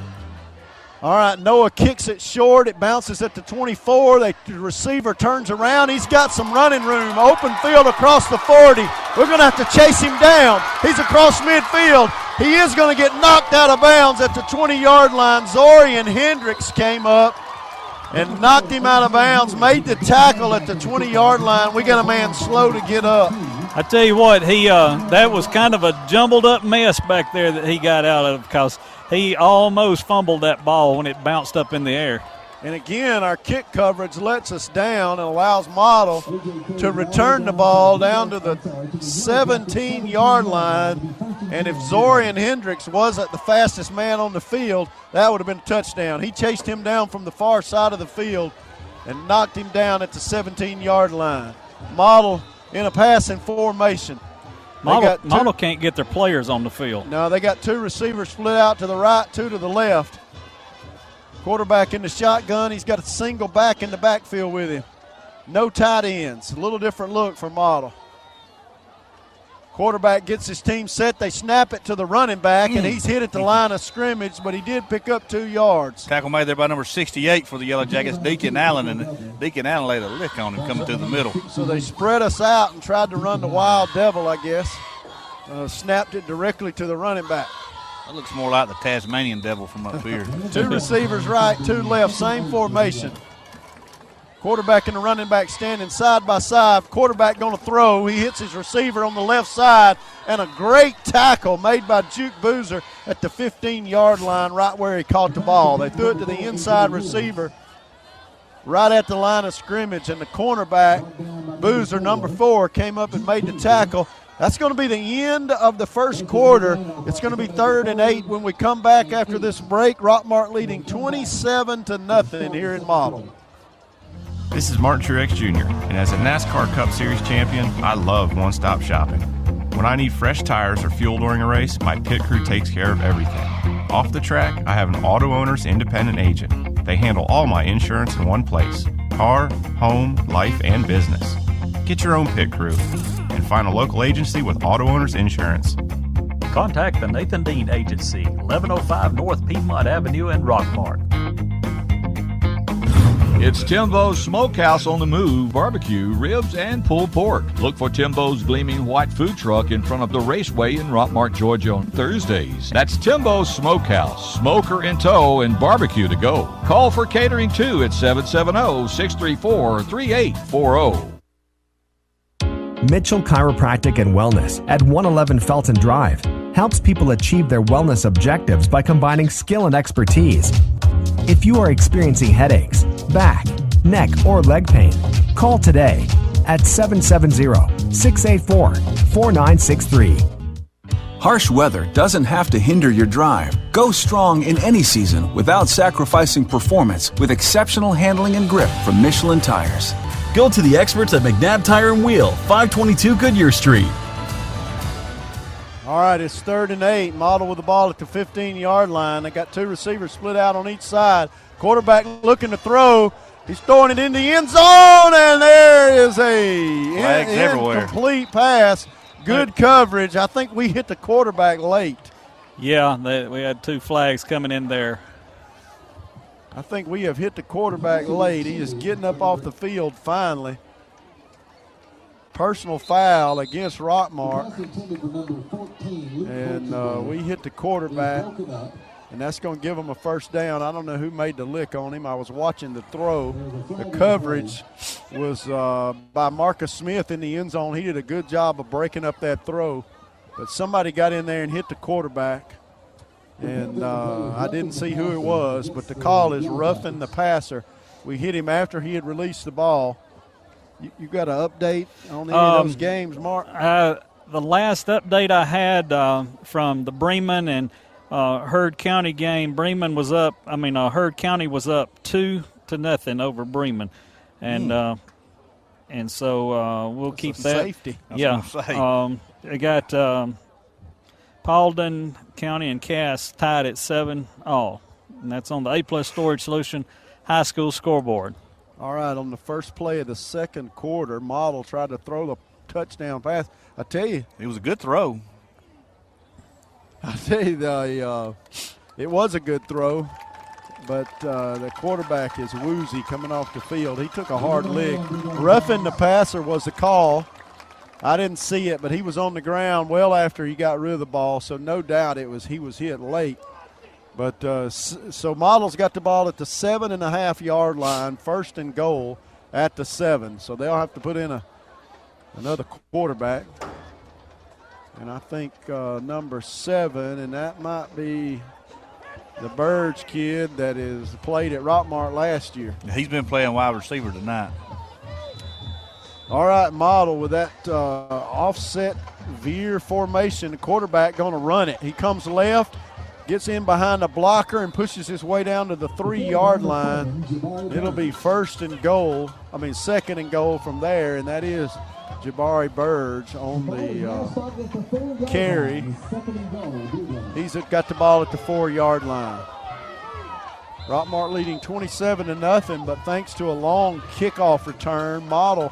All right, Noah kicks it short. It bounces at the 24. The receiver turns around. He's got some running room. Open field across the 40. We're going to have to chase him down. He's across midfield. He is going to get knocked out of bounds at the 20-yard line. Zorian Hendricks came up and knocked him out of bounds, made the tackle at the 20-yard line. We got a man slow to get up. I tell you what, that was kind of a jumbled up mess back there that he got out of because he almost fumbled that ball when it bounced up in the air. And again, our kick coverage lets us down and allows Model to return the ball down to the 17-yard line. And if Zorian Hendricks wasn't the fastest man on the field, that would have been a touchdown. He chased him down from the far side of the field and knocked him down at the 17-yard line. Model in a passing formation. Model can't get their players on the field. No, they got 2 receivers split out to the right, 2 to the left. Quarterback in the shotgun. He's got a single back in the backfield with him. No tight ends. A little different look for Model. Quarterback gets his team set. They snap it to the running back, and he's hit at the line of scrimmage, but he did pick up 2 yards. Tackle made there by number 68 for the Yellow Jackets, Deacon Allen, and Deacon Allen laid a lick on him coming through the middle. So they spread us out and tried to run the Wild Devil, I guess. Snapped it directly to the running back. That looks more like the Tasmanian Devil from up here. 2 receivers right, 2 left, same formation. Quarterback and the running back standing side by side. Quarterback going to throw. He hits his receiver on the left side, and a great tackle made by Juke Boozer at the 15-yard line right where he caught the ball. They threw it to the inside receiver right at the line of scrimmage, and the cornerback, Boozer, number 4, came up and made the tackle. That's going to be the end of the first quarter. It's going to be 3rd and 8 when we come back after this break. Rockmart leading 27-0 here in Model. This is Martin Truex Jr., and as a NASCAR Cup Series champion, I love one-stop shopping. When I need fresh tires or fuel during a race, my pit crew takes care of everything. Off the track, I have an Auto Owners independent agent. They handle all my insurance in one place: car, home, life, and business. Get your own pit crew and find a local agency with Auto Owners Insurance. Contact the Nathan Dean Agency, 1105 North Piedmont Avenue in Rockmart. It's Timbo's Smokehouse on the Move, barbecue, ribs, and pulled pork. Look for Timbo's gleaming white food truck in front of the Raceway in Rockmart, Georgia on Thursdays. That's Timbo's Smokehouse, smoker in tow and barbecue to go. Call for catering too at 770-634-3840. Mitchell Chiropractic and Wellness at 111 Felton Drive helps people achieve their wellness objectives by combining skill and expertise. If you are experiencing headaches, back, neck, or leg pain, call today at 770-684-4963. Harsh weather doesn't have to hinder your drive. Go strong in any season without sacrificing performance with exceptional handling and grip from Michelin tires. Go to the experts at McNabb Tire and Wheel, 522 Goodyear Street. All right, it's 3rd and 8. Model with the ball at the 15-yard line. They got 2 receivers split out on each side. Quarterback looking to throw. He's throwing it in the end zone, and there is a incomplete pass. Good coverage. I think we hit the quarterback late. Yeah, we had 2 flags coming in there. I think we have hit the quarterback late. He is getting up off the field finally. Personal foul against Rockmart. And we hit the quarterback, and that's going to give him a first down. I don't know who made the lick on him. I was watching the throw. The coverage was by Marcus Smith in the end zone. He did a good job of breaking up that throw. But somebody got in there and hit the quarterback. And I didn't see who it was, but the call is roughing the passer. We hit him after he had released the ball. You got an update on any of those games, Mark? The last update I had from the Bremen and Heard County game, Heard County was up 2-0 over Bremen, and so we'll keep that. Safety. Yeah. I got Paulden County and Cass tied at 7-all, and that's on the A+ Storage Solution High School scoreboard. All right, on the first play of the second quarter, Model tried to throw the touchdown pass. I tell you. It was a good throw. I tell you, it was a good throw, but the quarterback is woozy coming off the field. He took a hard lick. Roughing the passer was the call. I didn't see it, but he was on the ground well after he got rid of the ball, so no doubt he was hit late. But so Model's got the ball at the 7.5-yard line, 1st and goal at the 7. So they'll have to put in another quarterback. And I think number 7, and that might be the Birds kid that is played at Rockmart last year. He's been playing wide receiver tonight. All right, Model with that offset veer formation. The quarterback going to run it. He comes left. Gets in behind the blocker and pushes his way down to the 3-yard line. It'll be 2nd and goal from there, and that is Jabari Birds on the carry. He's got the ball at the 4-yard line. Rockmart leading 27-0, but thanks to a long kickoff return, Model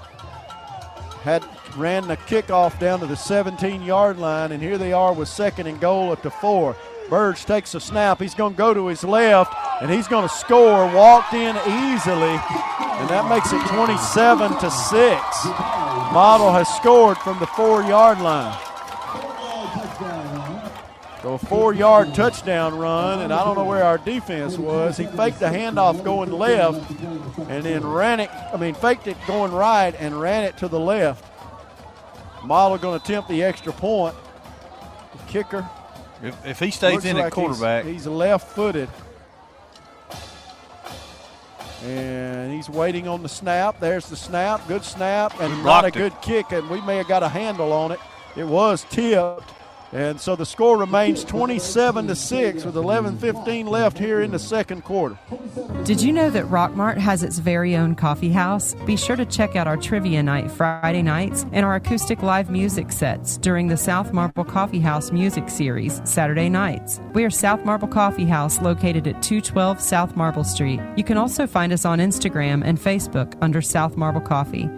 ran the kickoff down to the 17-yard line, and here they are with 2nd and goal at the 4. Birds takes a snap. He's going to go to his left, and he's going to score. Walked in easily, and that makes it 27-6. Model has scored from the 4-yard line. So a 4-yard touchdown run, and I don't know where our defense was. He faked the handoff going left and then faked it going right and ran it to the left. Model going to attempt the extra point. The kicker. If he stays in at quarterback. He's left-footed. And he's waiting on the snap. There's the snap. Good snap. And not a good kick. And we may have got a handle on it. It was tipped. And so the score remains 27-6 with 11:15 left here in the second quarter. Did you know that Rockmart has its very own coffee house? Be sure to check out our trivia night Friday nights and our acoustic live music sets during the South Marble Coffee House music series Saturday nights. We are South Marble Coffee House located at 212 South Marble Street. You can also find us on Instagram and Facebook under South Marble Coffee.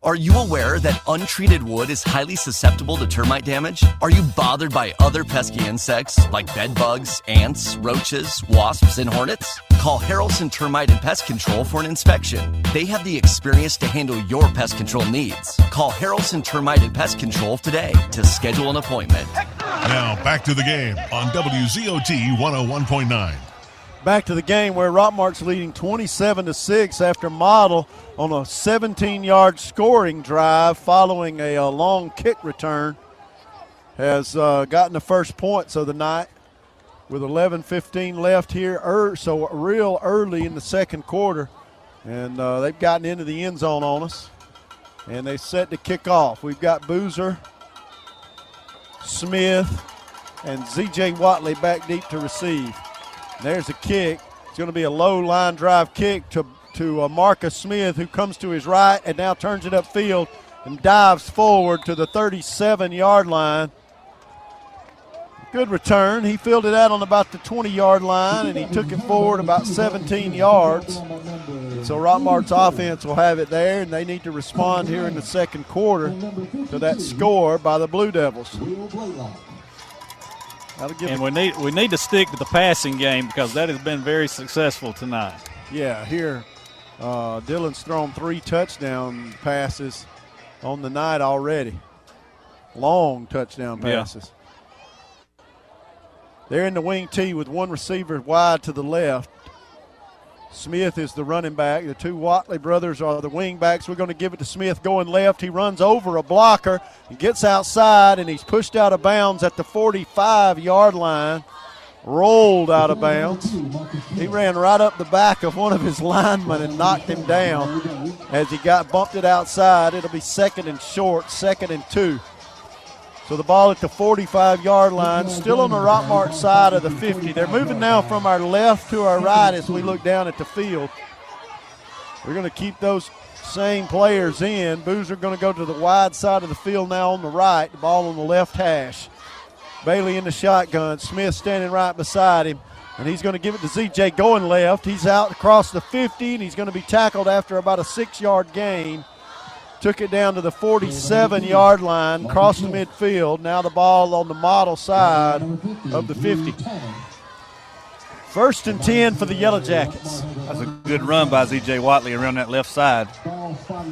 Are you aware that untreated wood is highly susceptible to termite damage? Are you bothered by other pesky insects like bed bugs, ants, roaches, wasps, and hornets? Call Harrelson Termite and Pest Control for an inspection. They have the experience to handle your pest control needs. Call Harrelson Termite and Pest Control today to schedule an appointment. Now back to the game on WZOT 101.9. Back to the game where Rockmart's leading 27-6 after Model on a 17-yard scoring drive following a long kick return has gotten the first points of the night with 11:15 left here. So real early in the second quarter, and they've gotten into the end zone on us, and they set to kick off. We've got Boozer, Smith, and Z.J. Watley back deep to receive. There's a kick. It's going to be a low line drive kick to Marcus Smith, who comes to his right and now turns it upfield and dives forward to the 37-yard line. Good return. He filled it out on about the 20-yard line, and he took it forward about 17 yards. So Rockmart's offense will have it there, and they need to respond here in the second quarter to that score by the Blue Devils. And we need to stick to the passing game because that has been very successful tonight. Yeah, here Dylan's thrown 3 touchdown passes on the night already. Long touchdown passes. Yeah. They're in the wing tee with one receiver wide to the left. Smith is the running back. The two Watley brothers are the wing backs. We're going to give it to Smith going left. He runs over a blocker and gets outside, and he's pushed out of bounds at the 45-yard line. Rolled out of bounds. He ran right up the back of one of his linemen and knocked him down as he bumped it outside. It'll be 2nd and short, 2nd and 2. So the ball at the 45-yard line, still on the Rockmart side of the 50. They're moving now from our left to our right as we look down at the field. We're going to keep those same players in. Boozer going to go to the wide side of the field now on the right. The ball on the left hash. Bailey in the shotgun. Smith standing right beside him. And he's going to give it to Z.J. going left. He's out across the 50, and he's going to be tackled after about a 6-yard gain. Took it down to the 47-yard line, crossed the midfield. Now the ball on the Model side of the 50. 1st and 10 for the Yellow Jackets. That's a good run by Z.J. Watley around that left side.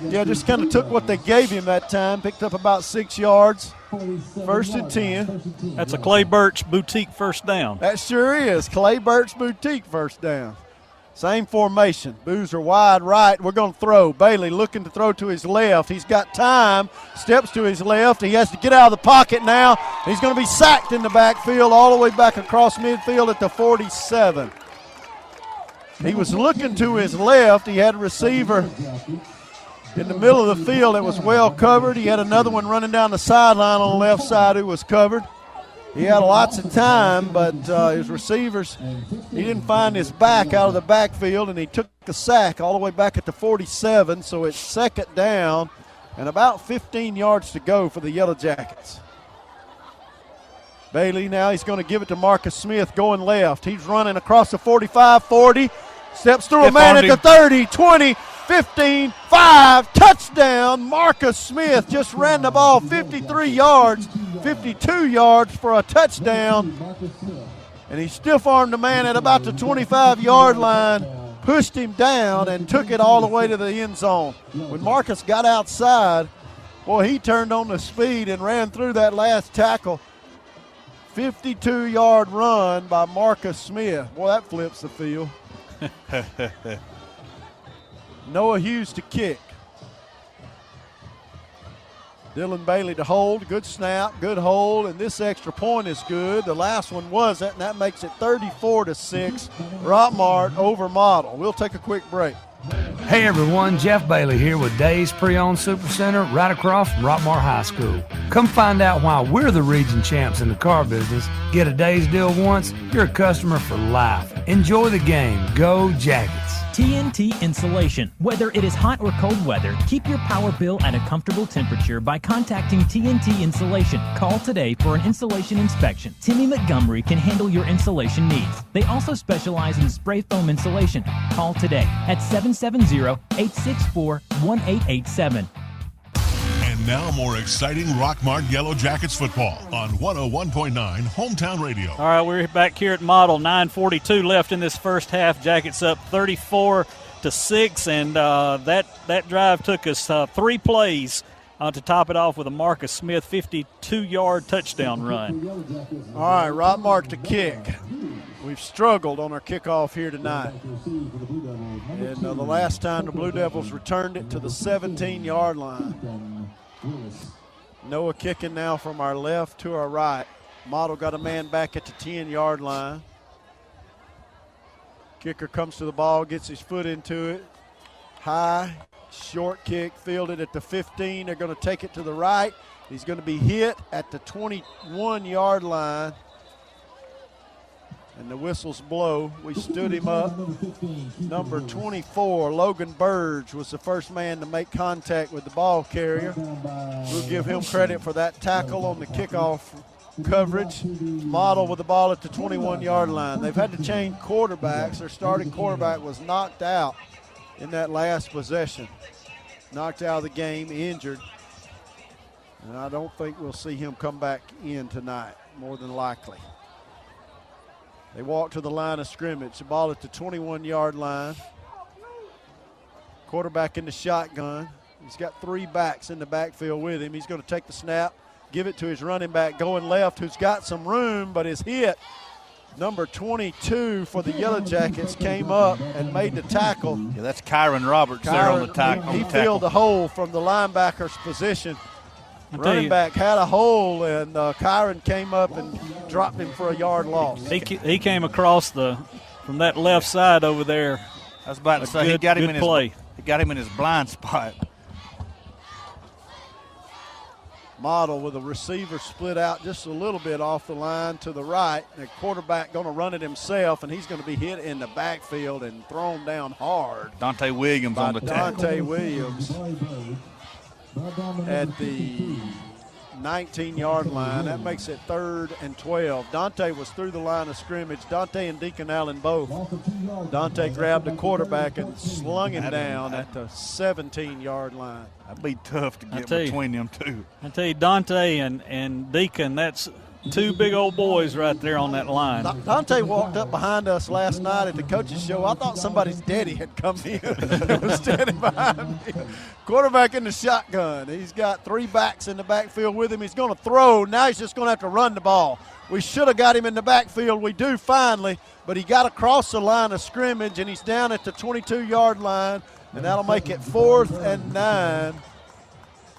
Yeah, just kind of took what they gave him that time, picked up about 6 yards. 1st and 10. That's a Clay Birch boutique first down. That sure is. Clay Birch boutique first down. Same formation. Boozer wide right. We're going to throw. Bailey looking to throw to his left. He's got time. Steps to his left. He has to get out of the pocket now. He's going to be sacked in the backfield all the way back across midfield at the 47. He was looking to his left. He had a receiver in the middle of the field that was well covered. He had another one running down the sideline on the left side who was covered. He had lots of time, but his receivers, he didn't find his back out of the backfield, and he took a sack all the way back at the 47, so it's 2nd down and about 15 yards to go for the Yellow Jackets. Bailey now he's going to give it to Marcus Smith going left. He's running across the 45, 40, steps through a man at the 30, 20, 15, 5, touchdown. Marcus Smith just ran the ball 53 yards, 52 yards for a touchdown. And he stiff-armed the man at about the 25-yard line, pushed him down, and took it all the way to the end zone. When Marcus got outside, Boy, he turned on the speed and ran through that last tackle. 52-yard run by Marcus Smith. Boy, that flips the field. Noah Hughes to kick. Dylan Bailey to hold. Good snap, good hold, and this extra point is good. The last one wasn't, and that makes it 34-6. Rockmart over Model. We'll take a quick break. Hey everyone, Jeff Bailey here with Days Pre-Owned Supercenter right across from Rockmart High School. Come find out why we're the region champs in the car business. Get a Days deal once, you're a customer for life. Enjoy the game. Go Jackets. TNT Insulation. Whether it is hot or cold weather, keep your power bill at a comfortable temperature by contacting TNT Insulation. Call today for an insulation inspection. Timmy Montgomery can handle your insulation needs. They also specialize in spray foam insulation. Call today at 770-864-1887. And now more exciting Rockmart Yellow Jackets football on 101.9 Hometown Radio. All right, we're back here at Model. 9:42 left in this first half. Jackets up 34-6, and that drive took us 3 plays to top it off with a Marcus Smith 52-yard touchdown run. All right, Rockmart to kick. We've struggled on our kickoff here tonight. And the last time the Blue Devils returned it to the 17-yard line. Noah kicking now from our left to our right. Model got a man back at the 10-yard line. Kicker comes to the ball, gets his foot into it. High, short kick, fielded at the 15. They're going to take it to the right. He's going to be hit at the 21-yard line. And the whistles blow. We stood him up. Number 24, Logan Burge, was the first man to make contact with the ball carrier. We'll give him credit for that tackle on the kickoff coverage. Model with the ball at the 21-yard line. They've had to change quarterbacks. Their starting quarterback was knocked out in that last possession. Knocked out of the game, injured. And I don't think we'll see him come back in tonight, more than likely. They walk to the line of scrimmage. The ball at the 21-yard line. Quarterback in the shotgun. He's got 3 backs in the backfield with him. He's going to take the snap, give it to his running back going left, who's got some room but is hit. Number 22 for the Yellow Jackets came up and made the tackle. Yeah, that's Kyron Roberts there on the tackle. He filled the hole from the linebacker's position. Running back had a hole, and Kyron came up and dropped him for a yard loss. He came across from that left side over there. I was about to say, he got him in his blind spot. Model with a receiver split out just a little bit off the line to the right. The quarterback going to run it himself, and he's going to be hit in the backfield and thrown down hard. Dante Williams on the tackle. Dante Williams at the 19-yard line. That makes it 3rd and 12. Dante was through the line of scrimmage. Dante and Deacon Allen both. Dante grabbed the quarterback and slung him down at the 17-yard line. That'd be tough to get between them two. I tell you, Dante and Deacon, that's 2 big old boys right there on that line. Dante walked up behind us last night at the coaches show. I thought somebody's daddy had come in and was standing behind me. Quarterback in the shotgun. He's got 3 backs in the backfield with him. He's going to throw. Now he's just going to have to run the ball. We should have got him in the backfield. We do finally, but he got across the line of scrimmage, and he's down at the 22-yard line, and that'll make it 4th and 9.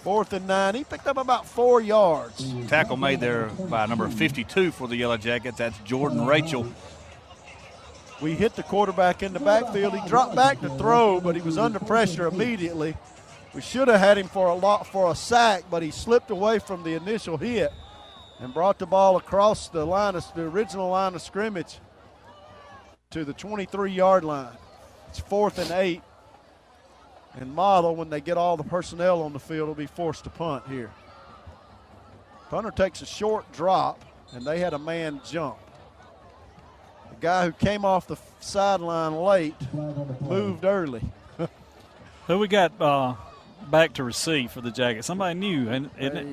4th and 9. He picked up about 4 yards. Tackle made there by number 52 for the Yellow Jackets. That's Jordan Rachel. We hit the quarterback in the backfield. He dropped back to throw, but he was under pressure immediately. We should have had him for a sack, but he slipped away from the initial hit and brought the ball across the original line of scrimmage to the 23-yard line. It's 4th and 8. And Model, when they get all the personnel on the field, will be forced to punt here. Punter takes a short drop, and they had a man jump. The guy who came off the sideline late moved early. Who we got back to receive for the Jackets? Somebody new, isn't it?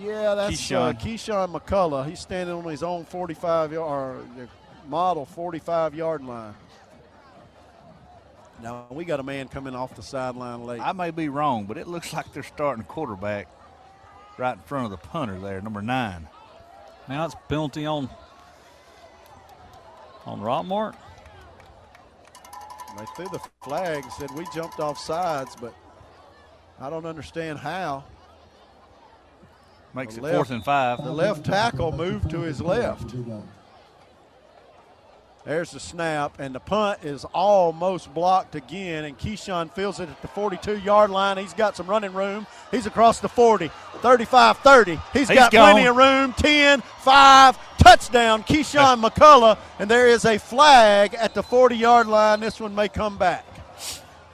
Yeah, that's Keyshawn McCullough. He's standing on his own 45-yard line. Now, we got a man coming off the sideline late. I may be wrong, but it looks like they're starting quarterback. right in front of the punter there, number 9. Now it's penalty on Rockmart. They threw the flag, said we jumped off sides, but I don't understand how. Makes it 4th and 5. The left tackle moved to his left. There's the snap, and the punt is almost blocked again, and Keyshawn fields it at the 42-yard line. He's got some running room. He's across the 40, 35, 30. He's got plenty of room, 10, 5, touchdown, Keyshawn McCullough, and there is a flag at the 40-yard line. This one may come back.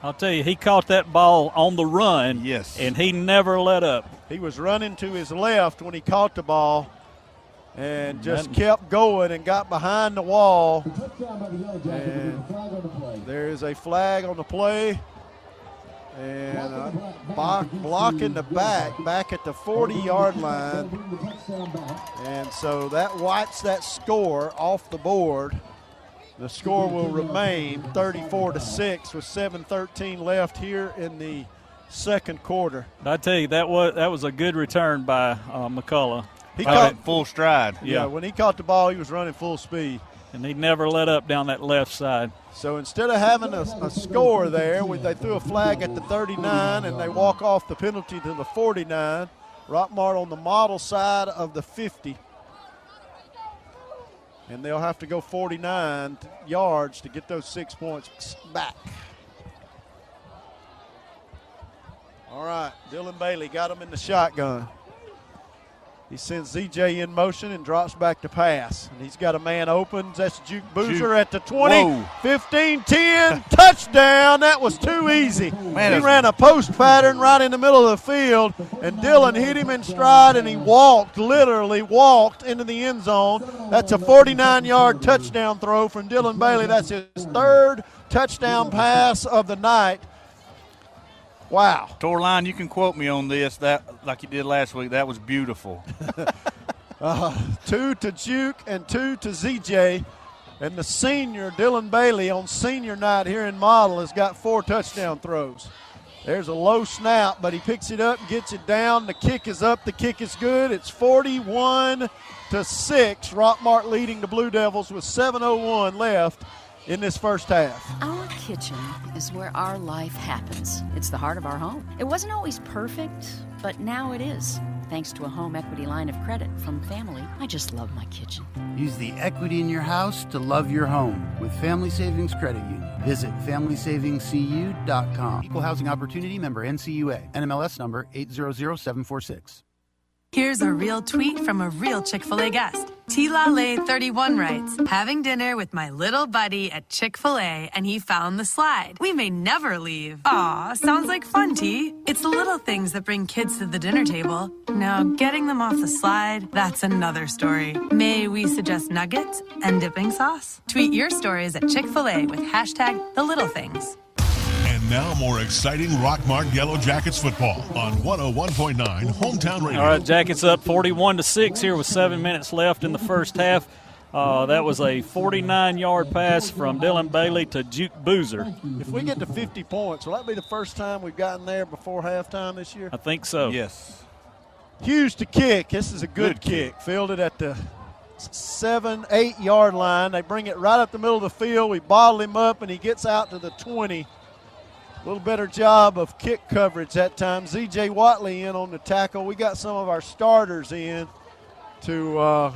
I'll tell you, he caught that ball on the run, and he never let up. He was running to his left when he caught the ball and just kept going and got behind the wall. And there is a flag on the play. And blocking the back at the 40-yard line. And so that wipes that score off the board. The score will remain 34-6 with 7:13 left here in the second quarter. I tell you, that was a good return by McCullough. He caught it full stride. Yeah, when he caught the ball, he was running full speed. And he never let up down that left side. So instead of having a score there, they threw a flag at the 39 and they walk off the penalty to the 49. Rockmart on the model side of the 50. And they'll have to go 49 yards to get those 6 points back. All right, Dylan Bailey got him in the shotgun. He sends ZJ in motion and drops back to pass. And he's got a man open. That's Juke Boozer at the 20, Whoa. 15, 10, touchdown. That was too easy. Man, he ran a post pattern right in the middle of the field, and Dylan hit him in stride, and he literally walked into the end zone. That's a 49-yard touchdown throw from Dylan Bailey. That's his 3rd touchdown pass of the night. Wow. Torline, you can quote me on this, that like you did last week. That was beautiful. 2 to Juke and 2 to ZJ. And the senior, Dylan Bailey, on senior night here in Model has got 4 touchdown throws. There's a low snap, but he picks it up and gets it down. The kick is up. The kick is good. It's 41-6. Rockmart leading the Blue Devils with 7:01 left in this first half. Our kitchen is where our life happens. It's the heart of our home. It wasn't always perfect, but now it is. Thanks to a home equity line of credit from Family, I just love my kitchen. Use the equity in your house to love your home with Family Savings Credit Union. Visit FamilySavingsCU.com. Equal Housing Opportunity, member NCUA. NMLS number 800746. Here's a real tweet from a real Chick-fil-A guest. T-La-Lay31 writes, having dinner with my little buddy at Chick-fil-A and he found the slide. We may never leave. Aw, sounds like fun, T. It's the little things that bring kids to the dinner table. Now, getting them off the slide, that's another story. May we suggest nuggets and dipping sauce? Tweet your stories at Chick-fil-A with hashtag the little things. And now more exciting Rockmart Yellow Jackets football on 101.9 Hometown Radio. All right, Jackets up 41-6 here with 7 minutes left in the first half. That was a 49-yard pass from Dylan Bailey to Juke Boozer. If we get to 50 points, will that be the first time we've gotten there before halftime this year? I think so. Yes. Hughes to kick. This is a good kick. Fielded at the 7-8 yard line. They bring it right up the middle of the field. We bottle him up, and he gets out to the 20. A little better job of kick coverage that time. Z.J. Watley in on the tackle. We got some of our starters in to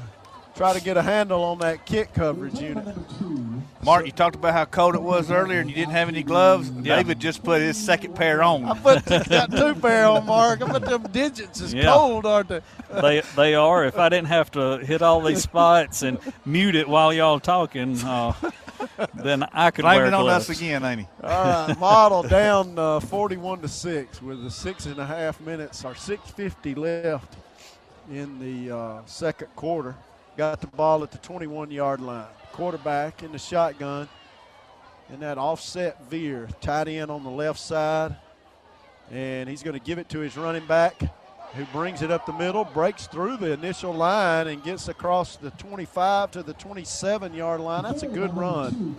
try to get a handle on that kick coverage unit. Mark, you talked about how cold it was earlier and you didn't have any gloves. Yeah. David just put his second pair on. I got 2 pair on, Mark. I bet them digits is cold, aren't they? They are. If I didn't have to hit all these spots and mute it while y'all talking, then I could wear gloves. Blame it on us again, ain't he? All right, Model down 41-6 with the 6.5 minutes or 6:50 left in the second quarter. Got the ball at the 21-yard line. Quarterback in the shotgun. And that offset veer, tight end on the left side. And he's going to give it to his running back. who brings it up the middle, breaks through the initial line and gets across the 25 to the 27-yard line. That's a good run.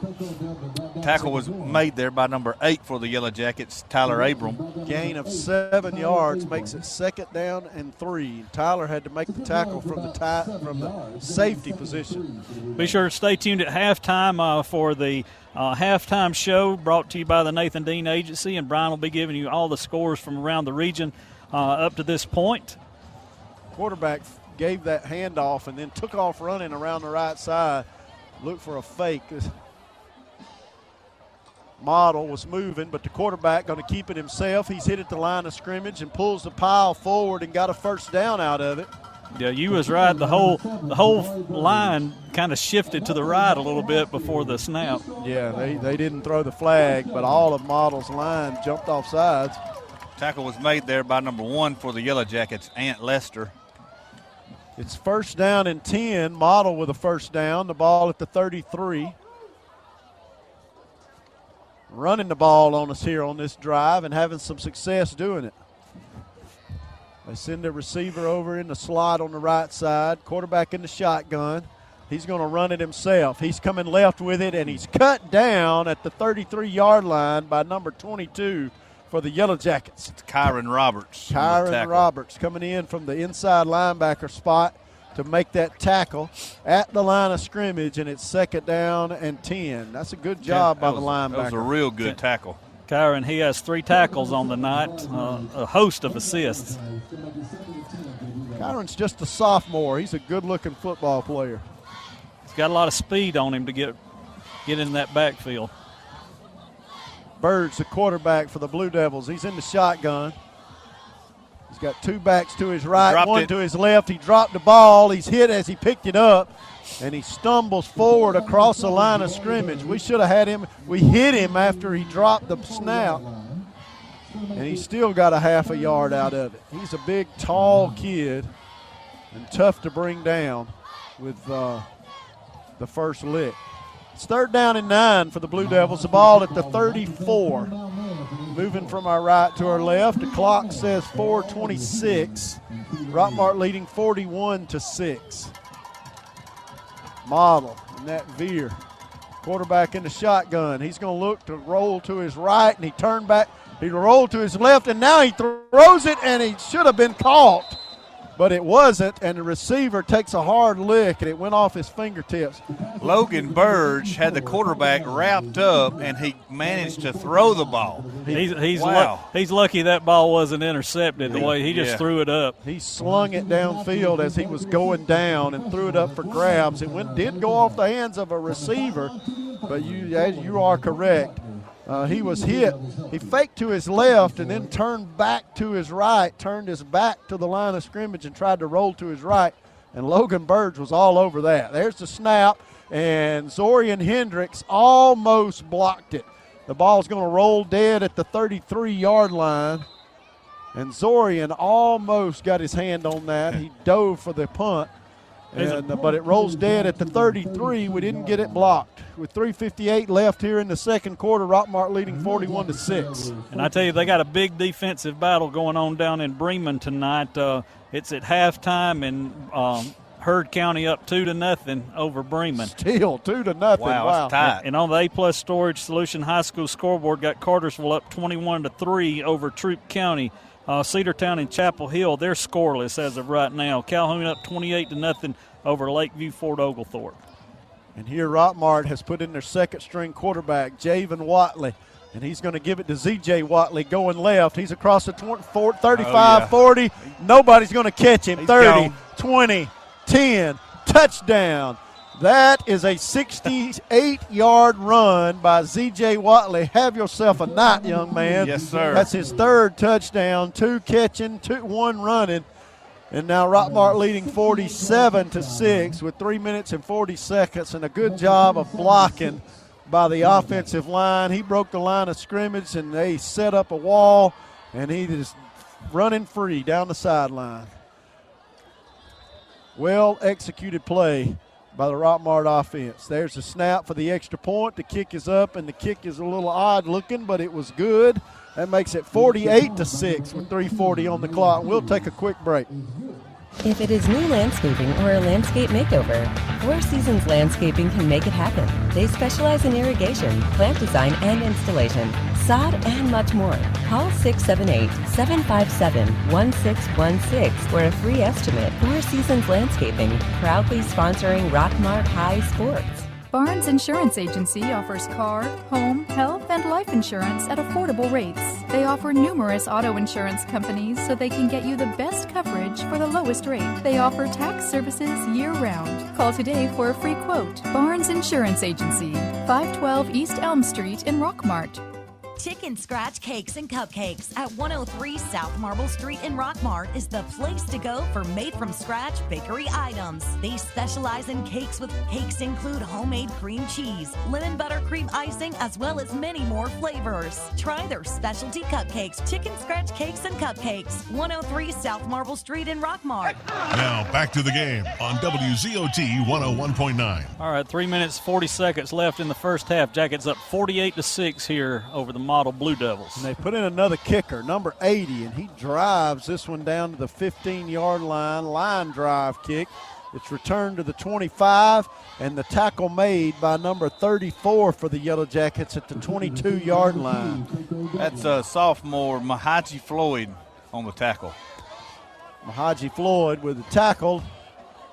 Tackle was made there by number 8 for the Yellow Jackets, Tyler Abram. Gain of 7 yards makes it 2nd down and 3. Tyler had to make the tackle from the safety position. Be sure to stay tuned at halftime for the halftime show brought to you by the Nathan Dean Agency, and Brian will be giving you all the scores from around the region up to this point. Quarterback gave that handoff and then took off running around the right side. Looked for a fake. Model was moving, but the quarterback going to keep it himself. He's hit at the line of scrimmage and pulls the pile forward and got a first down out of it. Yeah, you was right. The whole line kind of shifted to the right a little bit before the snap. Yeah, they didn't throw the flag, but all of Model's line jumped off sides. Tackle was made there by number 1 for the Yellow Jackets, Ant Lester. It's 1st down and 10. Model with a first down. The ball at the 33. Running the ball on us here on this drive and having some success doing it. They send the receiver over in the slot on the right side. Quarterback in the shotgun. He's going to run it himself. He's coming left with it, and he's cut down at the 33-yard line by number 22 for the Yellow Jackets. It's Kyron Roberts. Kyron Roberts coming in from the inside linebacker spot to make that tackle at the line of scrimmage, and it's 2nd down and 10. That's a good job by the linebacker. That was a real good tackle. Kyron, he has 3 tackles on the night, a host of assists. Kyron's just a sophomore. He's a good-looking football player. He's got a lot of speed on him to get in that backfield. Bird's the quarterback for the Blue Devils. He's in the shotgun. He's got 2 backs to his right, 1 to his left. He dropped the ball. He's hit as he picked it up, and he stumbles forward across the line of scrimmage. We should have had him. We hit him after he dropped the snap, and he still got a half a yard out of it. He's a big, tall kid and tough to bring down with the first lick. It's 3rd down and 9 for the Blue Devils. The ball at the 34. Moving from our right to our left. The clock says 4:26. Rockmart leading 41-6. Model in that veer. Quarterback in the shotgun. He's going to look to roll to his right, and he turned back. He rolled to his left, and now he throws it, and he should have been caught. But it wasn't, and the receiver takes a hard lick, and it went off his fingertips. Logan Burge had the quarterback wrapped up, and he managed to throw the ball. He's wow. Lucky that ball wasn't intercepted the way he just threw it up. He slung it downfield as he was going down and threw it up for grabs. It did go off the hands of a receiver, but you are correct. He was hit. He faked to his left and then turned back to his right, turned his back to the line of scrimmage and tried to roll to his right, and Logan Burge was all over that. There's the snap, and Zorian Hendricks almost blocked it. The ball's going to roll dead at the 33-yard line, and Zorian almost got his hand on that. He dove for the punt, but it rolls dead at the 33. We didn't get it blocked. With 3:58 left here in the second quarter, Rockmart leading 41-6. And I tell you, they got a big defensive battle going on down in Bremen tonight. It's at halftime, and Heard County up 2-0 over Bremen. Still 2-0. Wow. That's tight. And on the A-Plus Storage Solution High School scoreboard, got Cartersville up 21-3 over Troup County. Cedartown and Chapel Hill, they're scoreless as of right now. Calhoun up 28-0 over Lakeview Fort Oglethorpe. And here Rockmart has put in their second-string quarterback, Javen Watley, and he's going to give it to Z.J. Watley going left. He's across the 35, 40. Nobody's going to catch him. 30, 20, 10, touchdown. That is a 68-yard run by Z.J. Watley. Have yourself a night, young man. Yes, sir. That's his 3rd touchdown, 2 catching, 1 running. And now Rockmart leading 47-6 with 3 minutes and 40 seconds, and a good job of blocking by the offensive line. He broke the line of scrimmage, and they set up a wall, and he is running free down the sideline. Well-executed play by the Rockmart offense. There's the snap for the extra point. The kick is up, and the kick is a little odd looking, but it was good. That makes it 48-6 with 3:40 on the clock. We'll take a quick break. If it is new landscaping or a landscape makeover, Four Seasons Landscaping can make it happen. They specialize in irrigation, plant design and installation, sod, and much more. Call 678-757-1616 for a free estimate. Four Seasons Landscaping, proudly sponsoring Rockmart High Sports. Barnes Insurance Agency offers car, home, health, and life insurance at affordable rates. They offer numerous auto insurance companies so they can get you the best coverage for the lowest rate. They offer tax services year-round. Call today for a free quote. Barnes Insurance Agency, 512 East Elm Street in Rockmart. Chicken Scratch Cakes and Cupcakes at 103 South Marble Street in Rockmart is the place to go for made-from-scratch bakery items. They specialize in cakes with cakes include homemade cream cheese, lemon buttercream icing, as well as many more flavors. Try their specialty cupcakes, Chicken Scratch Cakes and Cupcakes, 103 South Marble Street in Rockmart. Now back to the game on WZOT 101.9. All right, 3 minutes, 40 seconds left in the first half. Jackets up 48-6 here over the model Blue Devils. And they put in another kicker, number 80, and he drives this one down to the 15-yard line drive kick. It's returned to the 25, and the tackle made by number 34 for the Yellow Jackets at the 22-yard line. That's sophomore Mahaji Floyd on the tackle. Mahaji Floyd with the tackle.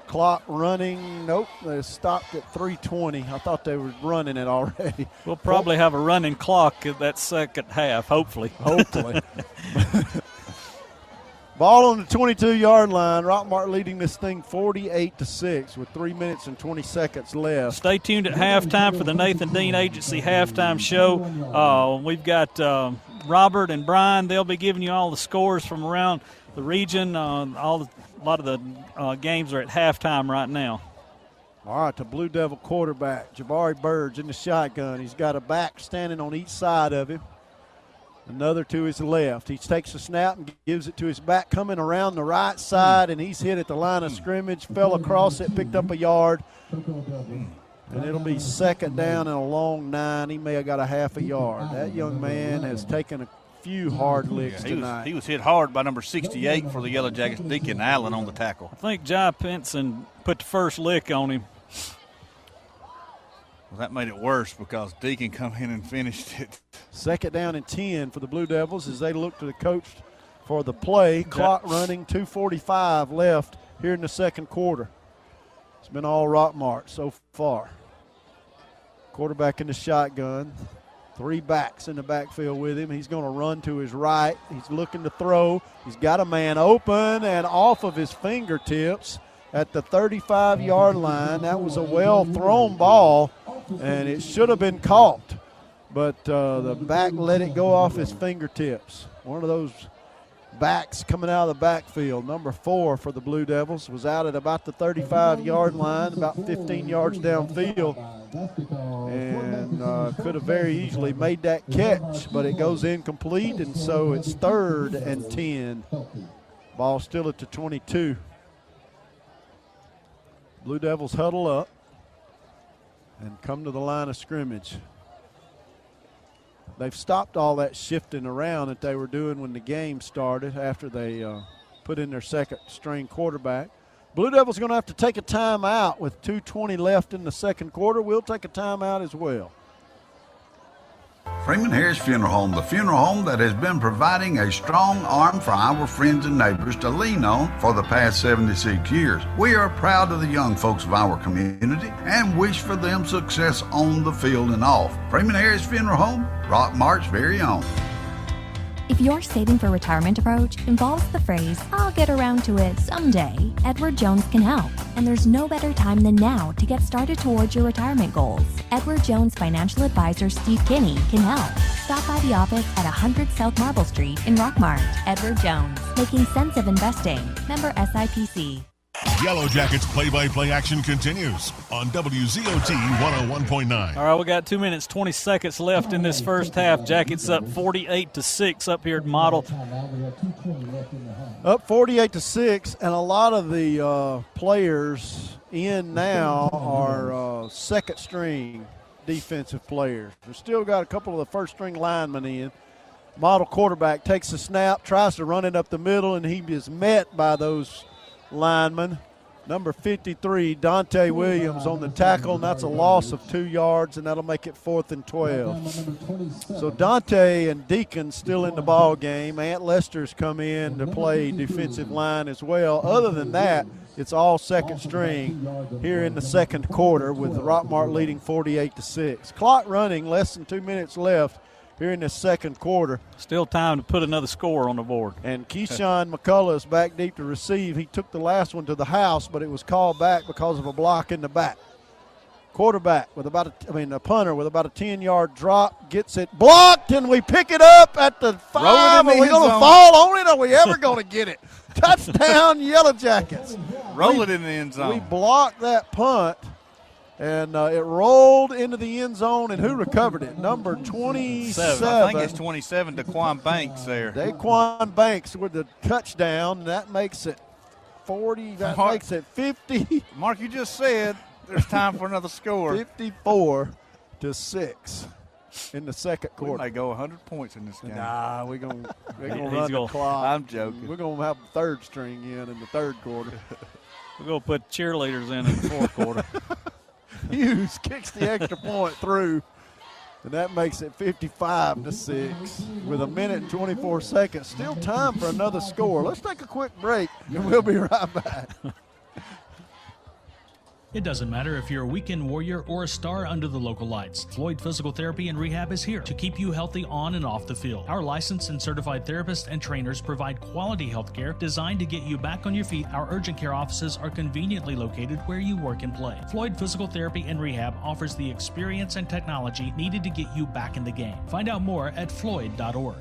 Clock running. Nope, they stopped at 3:20. I thought they were running it already. We'll probably have a running clock at that second half, hopefully. Hopefully. Ball on the 22-yard line. Rockmart leading this thing 48-6 with 3 minutes and 20 seconds left. Stay tuned at halftime for the Nathan Dean Agency halftime show. We've got Robert and Brian. They'll be giving you all the scores from around the region. A lot of the games are at halftime right now. All right, the Blue Devil quarterback, Jabari Burge in the shotgun. He's got a back standing on each side of him. Another to his left. He takes a snap and gives it to his back, coming around the right side, and he's hit at the line of scrimmage, fell across it, picked up a yard. And it'll be second down and a long 9. He may have got a half a yard. That young man has taken a few hard licks tonight. He was hit hard by number 68 for the Yellow Jackets, Deacon Allen, on the tackle. I think Jai Pinson put the first lick on him. Well, that made it worse because Deacon come in and finished it. Second down and 10 for the Blue Devils as they look to the coach for the play. Clock running, 2:45 left here in the second quarter. It's been all Rockmart so far. Quarterback in the shotgun. 3 backs in the backfield with him. He's going to run to his right. He's looking to throw. He's got a man open and off of his fingertips at the 35-yard line. That was a well-thrown ball, and it should have been caught. But the back let it go off his fingertips. One of those backs coming out of the backfield. Number 4 for the Blue Devils was out at about the 35-yard line, about 15 yards downfield, and could have very easily made that catch, but it goes incomplete, and so it's 3rd and 10. Ball still at the 22. Blue Devils huddle up and come to the line of scrimmage. They've stopped all that shifting around that they were doing when the game started after they put in their second-string quarterback. Blue Devils going to have to take a timeout with 2:20 left in the second quarter. We'll take a timeout as well. Freeman Harris Funeral Home, the funeral home that has been providing a strong arm for our friends and neighbors to lean on for the past 76 years. We are proud of the young folks of our community and wish for them success on the field and off. Freeman Harris Funeral Home, Rockmart's very own. If your saving for retirement approach involves the phrase, "I'll get around to it someday," Edward Jones can help. And there's no better time than now to get started towards your retirement goals. Edward Jones financial advisor Steve Kinney can help. Stop by the office at 100 South Marble Street in Rockmart. Edward Jones, making sense of investing. Member SIPC. Yellow Jackets play-by-play action continues on WZOT 101.9. All right, we got 2 minutes, 20 seconds left in this first half. Jackets up 48-6 up here at Model. Up 48-6, and a lot of the players in now are second-string defensive players. We've still got a couple of the first-string linemen in. Model quarterback takes the snap, tries to run it up the middle, and he is met by those linemen. Number 53, Dante Williams on the tackle, and that's a loss of 2 yards, and that'll make it 4th and 12. So Dante and Deacon still in the ball game. Ant Lester's come in to play defensive line as well. Other than that, it's all second string here in the second quarter with Rockmart leading 48-6. Clock running, less than 2 minutes left here in the second quarter. Still time to put another score on the board. And Keyshawn McCullough is back deep to receive. He took the last one to the house, but it was called back because of a block in the back. Quarterback with a punter with about a 10-yard drop, gets it blocked, and we pick it up at the 5. Are we going to fall on it? Are we ever going to get it? Touchdown, Yellow Jackets. Roll it in the end zone. We blocked that punt. And it rolled into the end zone, and who recovered it? Number 27. I think it's 27, Daquan Banks there. Daquan Banks with the touchdown, and that makes it 40. That makes it 50. Mark, you just said there's time for another score. 54-6 in the second quarter. We might go 100 points in this game. Nah, we're gonna run the clock. I'm joking. We're going to have the third string in the third quarter. We're going to put cheerleaders in the fourth quarter. Hughes kicks the extra point through, and that makes it 55-6 with 1 minute and 24 seconds. Still time for another score. Let's take a quick break, and we'll be right back. It doesn't matter if you're a weekend warrior or a star under the local lights. Floyd Physical Therapy and Rehab is here to keep you healthy on and off the field. Our licensed and certified therapists and trainers provide quality health care designed to get you back on your feet. Our urgent care offices are conveniently located where you work and play. Floyd Physical Therapy and Rehab offers the experience and technology needed to get you back in the game. Find out more at floyd.org.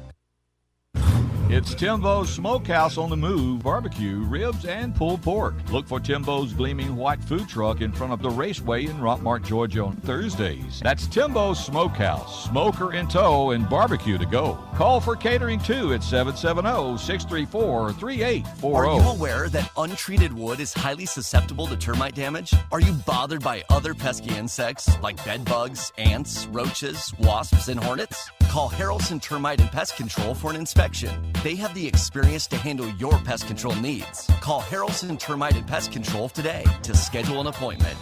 It's Timbo's Smokehouse on the Move, barbecue, ribs, and pulled pork. Look for Timbo's gleaming white food truck in front of the Raceway in Rockmart, Georgia on Thursdays. That's Timbo's Smokehouse, smoker in tow and barbecue to go. Call for catering too at 770-634-3840. Are you aware that untreated wood is highly susceptible to termite damage? Are you bothered by other pesky insects like bed bugs, ants, roaches, wasps, and hornets? Call Harrelson Termite and Pest Control for an inspection. They have the experience to handle your pest control needs. Call Harrelson Termite and Pest Control today to schedule an appointment.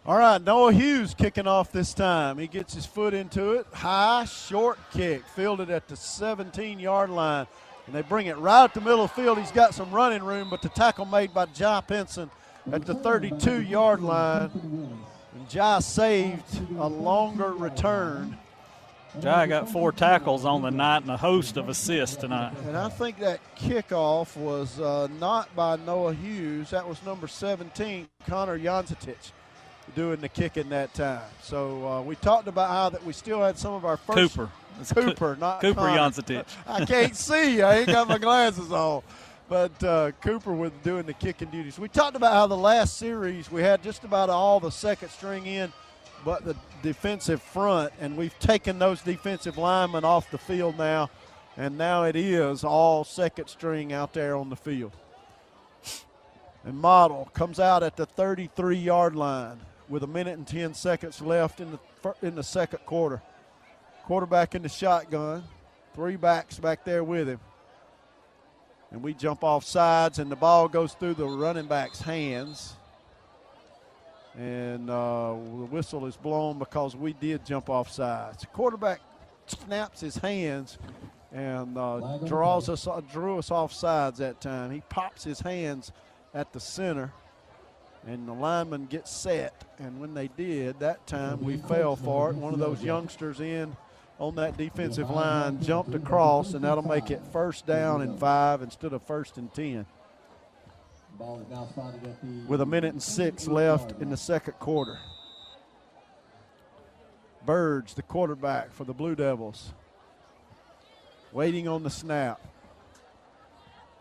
All right, Noah Hughes kicking off this time. He gets his foot into it. High, short kick, fielded at the 17-yard line. And they bring it right up the middle of the field. He's got some running room, but the tackle made by Jai Pinson at the 32-yard line. And Jai saved a longer return. Jai got 4 tackles on the night and a host of assists tonight. And I think that kickoff was not by Noah Hughes. That was number 17, Connor Jancetic, doing the kicking that time. So we talked about how that we still had some of our first. Cooper, not Cooper Jancetic. I can't see. I ain't got my glasses on. But Cooper was doing the kicking duties. We talked about how the last series we had just about all the second string in, but the defensive front, and we've taken those defensive linemen off the field now, and now it is all second string out there on the field. And Model comes out at the 33-yard line with 1 minute and 10 seconds left in the second quarter. Quarterback in the shotgun, 3 backs back there with him. And we jump off sides, and the ball goes through the running back's hands. And the whistle is blown because we did jump off sides. The quarterback snaps his hands and drew us off sides that time. He pops his hands at the center, and the lineman gets set. And when they did, that time we fell for it. One of those youngsters on that defensive line jumped across, and that'll make it 1st down and 5 instead of 1st and 10. With 1 minute and 6 left in the second quarter. Burge, the quarterback for the Blue Devils, waiting on the snap.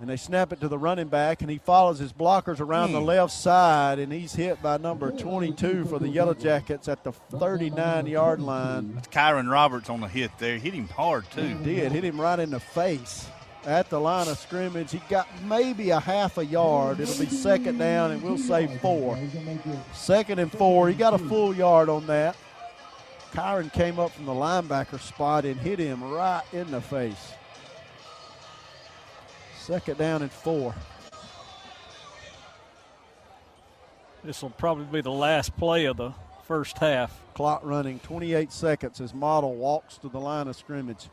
And they snap it to the running back, and he follows his blockers around the left side, and he's hit by number 22 for the Yellow Jackets at the 39-yard line. That's Kyron Roberts on the hit there. Hit him hard, too. He did. Hit him right in the face at the line of scrimmage. He got maybe a half a yard. It'll be 2nd down, and we'll say 4. 2nd and 4. He got a full yard on that. Kyron came up from the linebacker spot and hit him right in the face. 2nd down and 4. This will probably be the last play of the first half. Clock running, 28 seconds as Model walks to the line of scrimmage.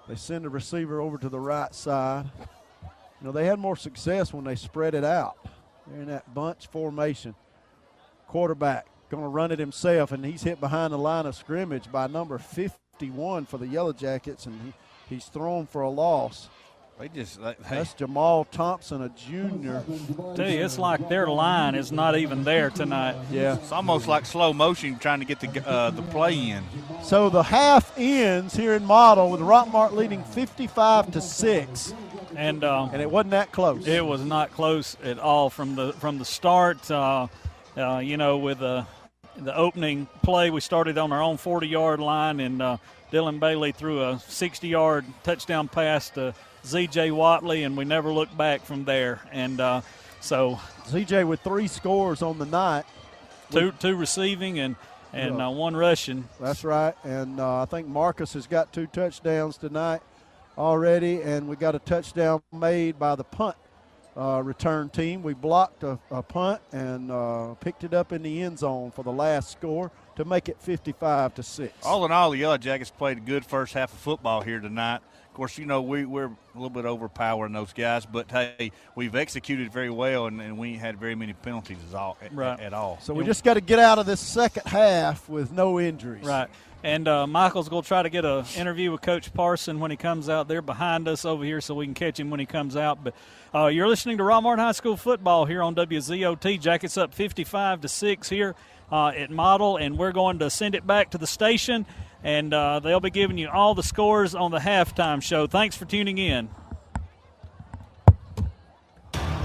They send the receiver over to the right side. You know, they had more success when they spread it out. They're in that bunch formation. Quarterback going to run it himself, and he's hit behind the line of scrimmage by number 51 for the Yellow Jackets, and he's thrown for a loss. That's Jamal Thompson, a junior. Tell you, it's like their line is not even there tonight. Yeah. It's almost like slow motion trying to get the play in. So the half ends here in Model with Rockmart leading 55-6. And it wasn't that close. It was not close at all from the start. You know, with the opening play, we started on our own 40-yard line, and Dylan Bailey threw a 60-yard touchdown pass to Z.J. Watley, and we never looked back from there. And so Z.J. with 3 scores on the night. Two receiving and one rushing. That's right. And I think Marcus has got 2 touchdowns tonight already, and we got a touchdown made by the punt return team. We blocked a punt and picked it up in the end zone for the last score to make it 55-6. All in all, the Yellow Jackets played a good first half of football here tonight. Of course, you know, we're a little bit overpowering those guys, but, hey, we've executed very well, and we ain't had very many penalties at all. So we just got to get out of this second half with no injuries. Right. And Michael's going to try to get an interview with Coach Parson when he comes out there behind us over here so we can catch him when he comes out. But you're listening to Rockmart High School football here on WZOT. Jackets up 55-6 here at Model, and we're going to send it back to the station, and they'll be giving you all the scores on the halftime show. Thanks for tuning in.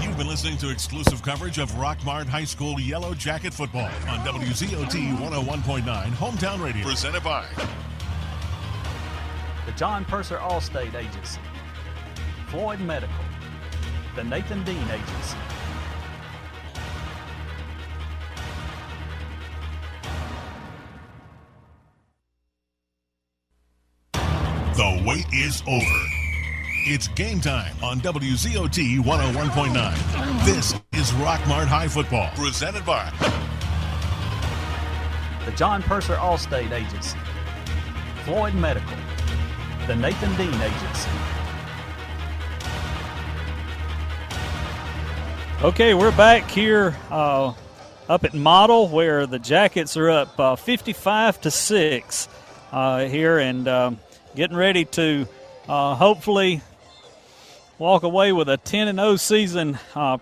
You've been listening to exclusive coverage of Rockmart High School Yellow Jacket football on WZOT 101.9 Hometown Radio. Presented by the John Purser Allstate Agency, Floyd Medical, the Nathan Dean Agency, The wait is over. It's game time on WZOT 101.9. This is Rockmart High Football, presented by the John Purser Allstate Agency, Floyd Medical, the Nathan Dean Agency. Okay, we're back here up at Model where the Jackets are up 55-6 here, and getting ready to hopefully walk away with a 10-0 season,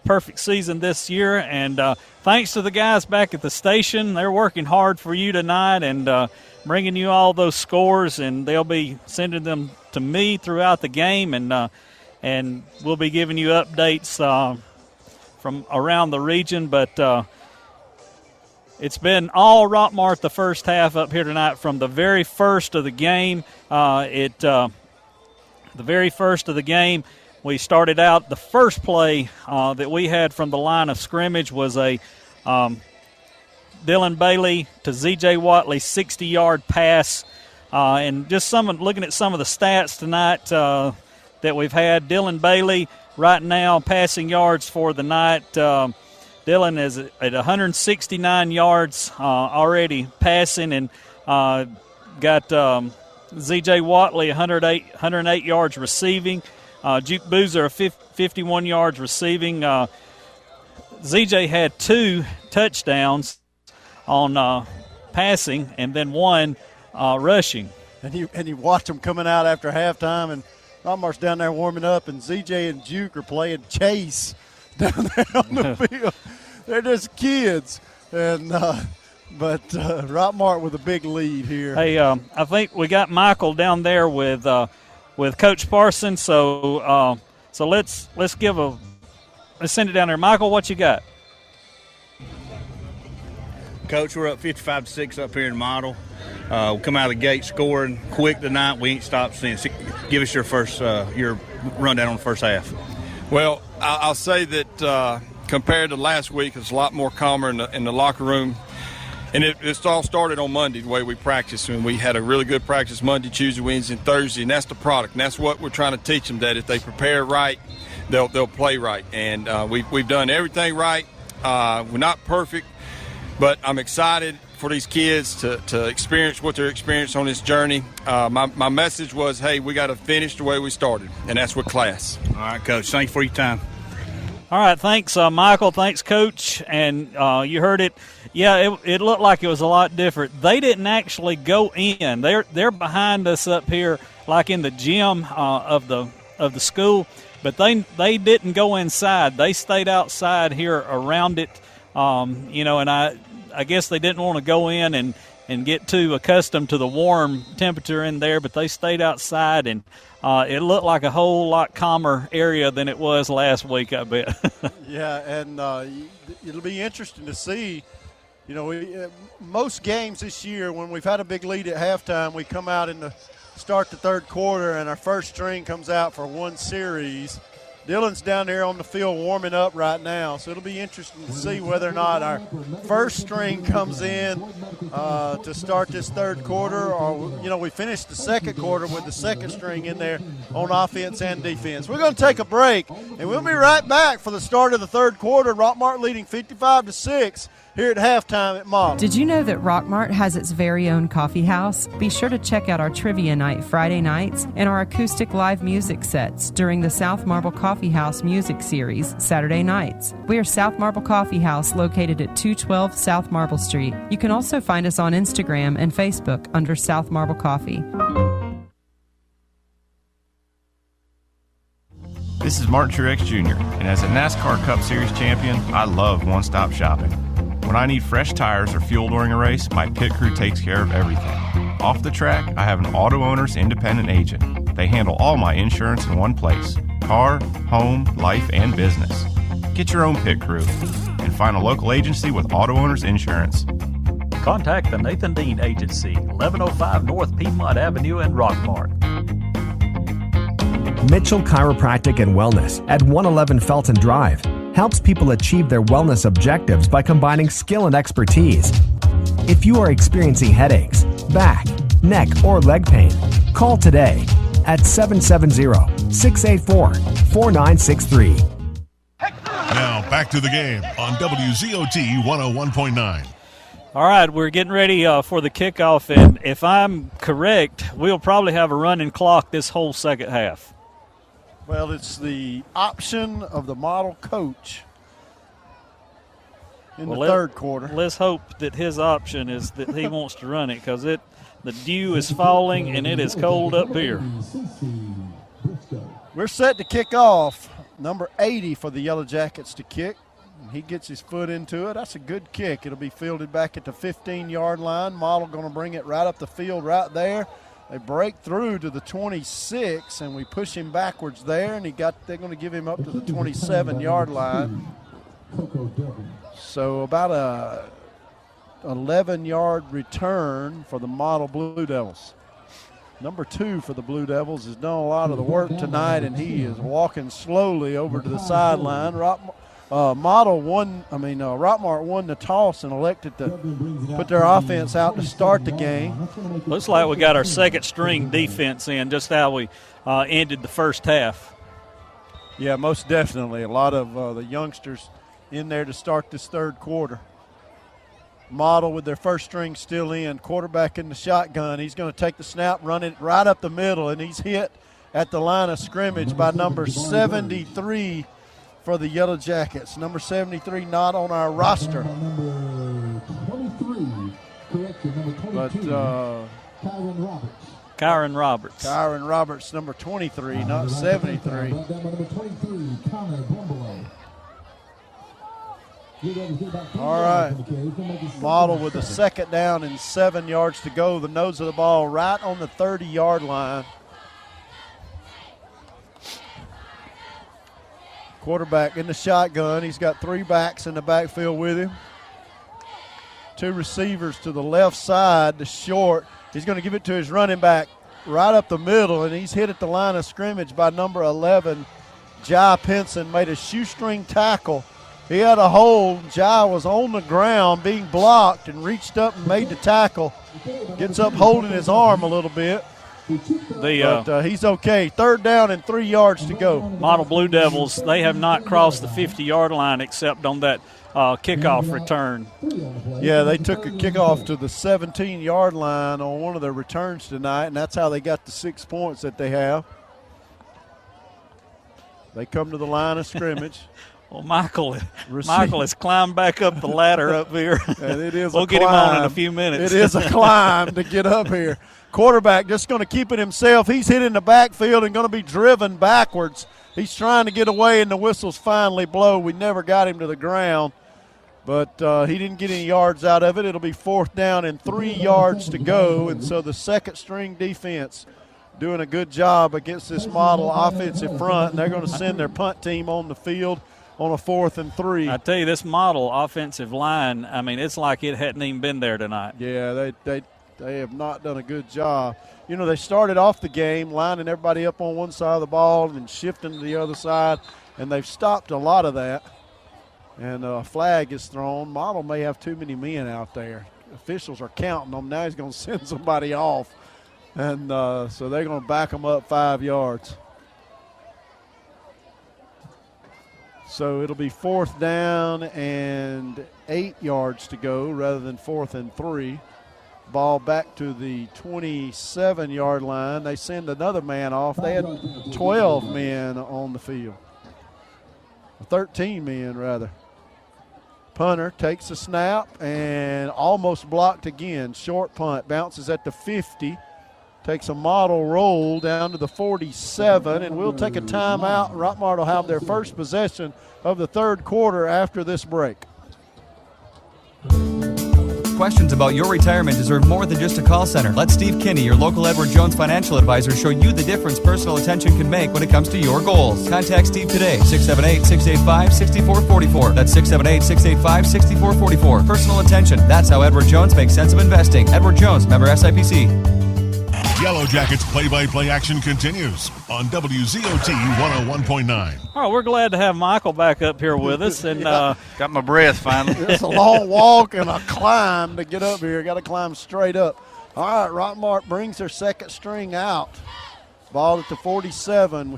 perfect season this year. And thanks to the guys back at the station. They're working hard for you tonight and bringing you all those scores, and they'll be sending them to me throughout the game, and we'll be giving you updates from around the region. But it's been all Rockmart the first half up here tonight from the very first of the game. The very first of the game, we started out, the first play that we had from the line of scrimmage was a Dylan Bailey to Z.J. Watley 60-yard pass. And just looking at some of the stats tonight that we've had, Dylan Bailey right now passing yards for the night. Dylan is at 169 yards already passing, and got Z.J. Watley 108 yards receiving. Juke Boozer 51 yards receiving. Z.J. had 2 touchdowns on passing and then 1 rushing. And you watch them coming out after halftime, and Rockmart's down there warming up, and Z.J. and Juke are playing chase down there on the field. They're just kids, and but Rockmart with a big lead here. Hey, I think we got Michael down there with Coach Parson, so let's send it down there. Michael, what you got? Coach, we're up 55-6 up here in Model. We come out of the gate scoring quick tonight. We ain't stopped since. Give us your rundown on the first half. Well, I'll say that compared to last week, it's a lot more calmer in the locker room. And it's all started on Monday, the way we practice. And we had a really good practice Monday, Tuesday, Wednesday, and Thursday, and that's the product. And that's what we're trying to teach them, that if they prepare right, they'll play right. And we've done everything right. We're not perfect, but I'm excited for these kids to experience what they're experiencing on this journey. My message was, hey, we got to finish the way we started, and that's with class. All right, Coach. Thank you for your time. All right, thanks, Michael. Thanks, Coach. And you heard it. Yeah, it looked like it was a lot different. They didn't actually go in. They're behind us up here, like in the gym of the school. But they didn't go inside. They stayed outside here around it. And I guess they didn't want to go in and get too accustomed to the warm temperature in there. But they stayed outside, and it looked like a whole lot calmer area than it was last week, I bet. Yeah, and it'll be interesting to see. Most games this year, when we've had a big lead at halftime, we come out in the start the third quarter, and our first string comes out for one series. Dylan's down there on the field warming up right now, so it'll be interesting to see whether or not our first string comes in to start this third quarter, or, we finished the second quarter with the second string in there on offense and defense. We're going to take a break, and we'll be right back for the start of the third quarter. Rockmart leading 55-6. Here at halftime at Model. Did you know that Rockmart has its very own coffee house? Be sure to check out our trivia night Friday nights and our acoustic live music sets during the South Marble Coffee House music series Saturday nights. We are South Marble Coffee House, located at 212 South Marble Street. You can also find us on Instagram and Facebook under South Marble Coffee. This is Martin Truex Jr., and as a NASCAR Cup Series champion, I love one-stop shopping. When I need fresh tires or fuel during a race, my pit crew takes care of everything. Off the track, I have an Auto Owners independent agent. They handle all my insurance in one place: car, home, life, and business. Get your own pit crew and find a local agency with Auto Owners Insurance. Contact the Nathan Dean Agency, 1105 North Piedmont Avenue in Rockmart. Mitchell Chiropractic and Wellness at 111 Felton Drive helps people achieve their wellness objectives by combining skill and expertise. If you are experiencing headaches, back, neck, or leg pain, call today at 770-684-4963. Now back to the game on WZOT 101.9. All right, we're getting ready for the kickoff, and if I'm correct, we'll probably have a running clock this whole second half. Well, it's the option of the model coach in the third quarter. Let's hope that his option is that he wants to run it, because the dew is falling and it is cold up here. We're set to kick off. Number 80 for the Yellow Jackets to kick. He gets his foot into it. That's a good kick. It'll be fielded back at the 15-yard line. Model going to bring it right up the field right there. They break through to the 26, and we push him backwards there, and they're going to give him up to the 27-yard line. So about a 11-yard return for the Model Blue Devils. Number 2 for the Blue Devils has done a lot of the work tonight, and he is walking slowly over to the sideline. Rockmart won the toss and elected to put their offense out to start the game. Looks like we got our second string defense in, just how we ended the first half. Yeah, most definitely. A lot of the youngsters in there to start this third quarter. Model with their first string still in. Quarterback in the shotgun. He's going to take the snap, run it right up the middle, and he's hit at the line of scrimmage by number 73 for the Yellow Jackets. Number 73 not on our roster. Number 23, correction, number 22, but Kyron Roberts. Kyron Roberts, number 23, not 73. Number 23, Connor Bumble. All right. Model with the second down and 7 yards to go. The nose of the ball right on the 30-yard line. Quarterback in the shotgun. He's got 3 backs in the backfield with him. 2 receivers to the left side, the short. He's going to give it to his running back right up the middle, and he's hit at the line of scrimmage by number 11, Jai Pinson. Made a shoestring tackle He had a hold. Jai was on the ground being blocked and reached up and made the tackle. Gets up holding his arm a little bit. But he's okay. 3rd down and 3 yards to go. Model Blue Devils, they have not crossed the 50-yard line except on that kickoff return. Yeah, they took a kickoff to the 17-yard line on one of their returns tonight, and that's how they got the 6 points that they have. They come to the line of scrimmage. Well, Michael has climbed back up the ladder up here. And it is we'll get him on in a few minutes. It is a climb to get up here. Quarterback just going to keep it himself. He's hit in the backfield and going to be driven backwards. He's trying to get away, and the whistles finally blow. We never got him to the ground, but he didn't get any yards out of it. It'll be 4th down and 3 yards to go, and so the second-string defense doing a good job against this model offensive front, and they're going to send their punt team on the field on a 4th and 3. I tell you, this model offensive line, I mean, it's like it hadn't even been there tonight. Yeah, they have not done a good job. You know, they started off the game lining everybody up on one side of the ball and then shifting to the other side, and they've stopped a lot of that. And a flag is thrown. Model may have too many men out there. Officials are counting them. Now he's going to send somebody off. And so they're going to back them up 5 yards. So it'll be 4th down and 8 yards to go rather than 4th and 3. Ball back to the 27-yard line. They send another man off. They had 12 men on the field. 13 men, rather. Punter takes a snap and almost blocked again. Short punt. Bounces at the 50. Takes a model roll down to the 47, and we'll take a timeout. Rockmart will have their first possession of the 3rd quarter after this break. Questions about your retirement deserve more than just a call center. Let Steve Kinney, your local Edward Jones financial advisor, show you the difference personal attention can make when it comes to your goals. Contact Steve today, 678-685-6444. That's 678-685-6444. Personal attention. That's how Edward Jones makes sense of investing. Edward Jones, member SIPC. Yellow Jackets play-by-play action continues on WZOT 101.9. All right, we're glad to have Michael back up here with us. And got my breath finally. It's a long walk and a climb to get up here. Got to climb straight up. All right, Rockmart brings their second string out. Ball at the 47. We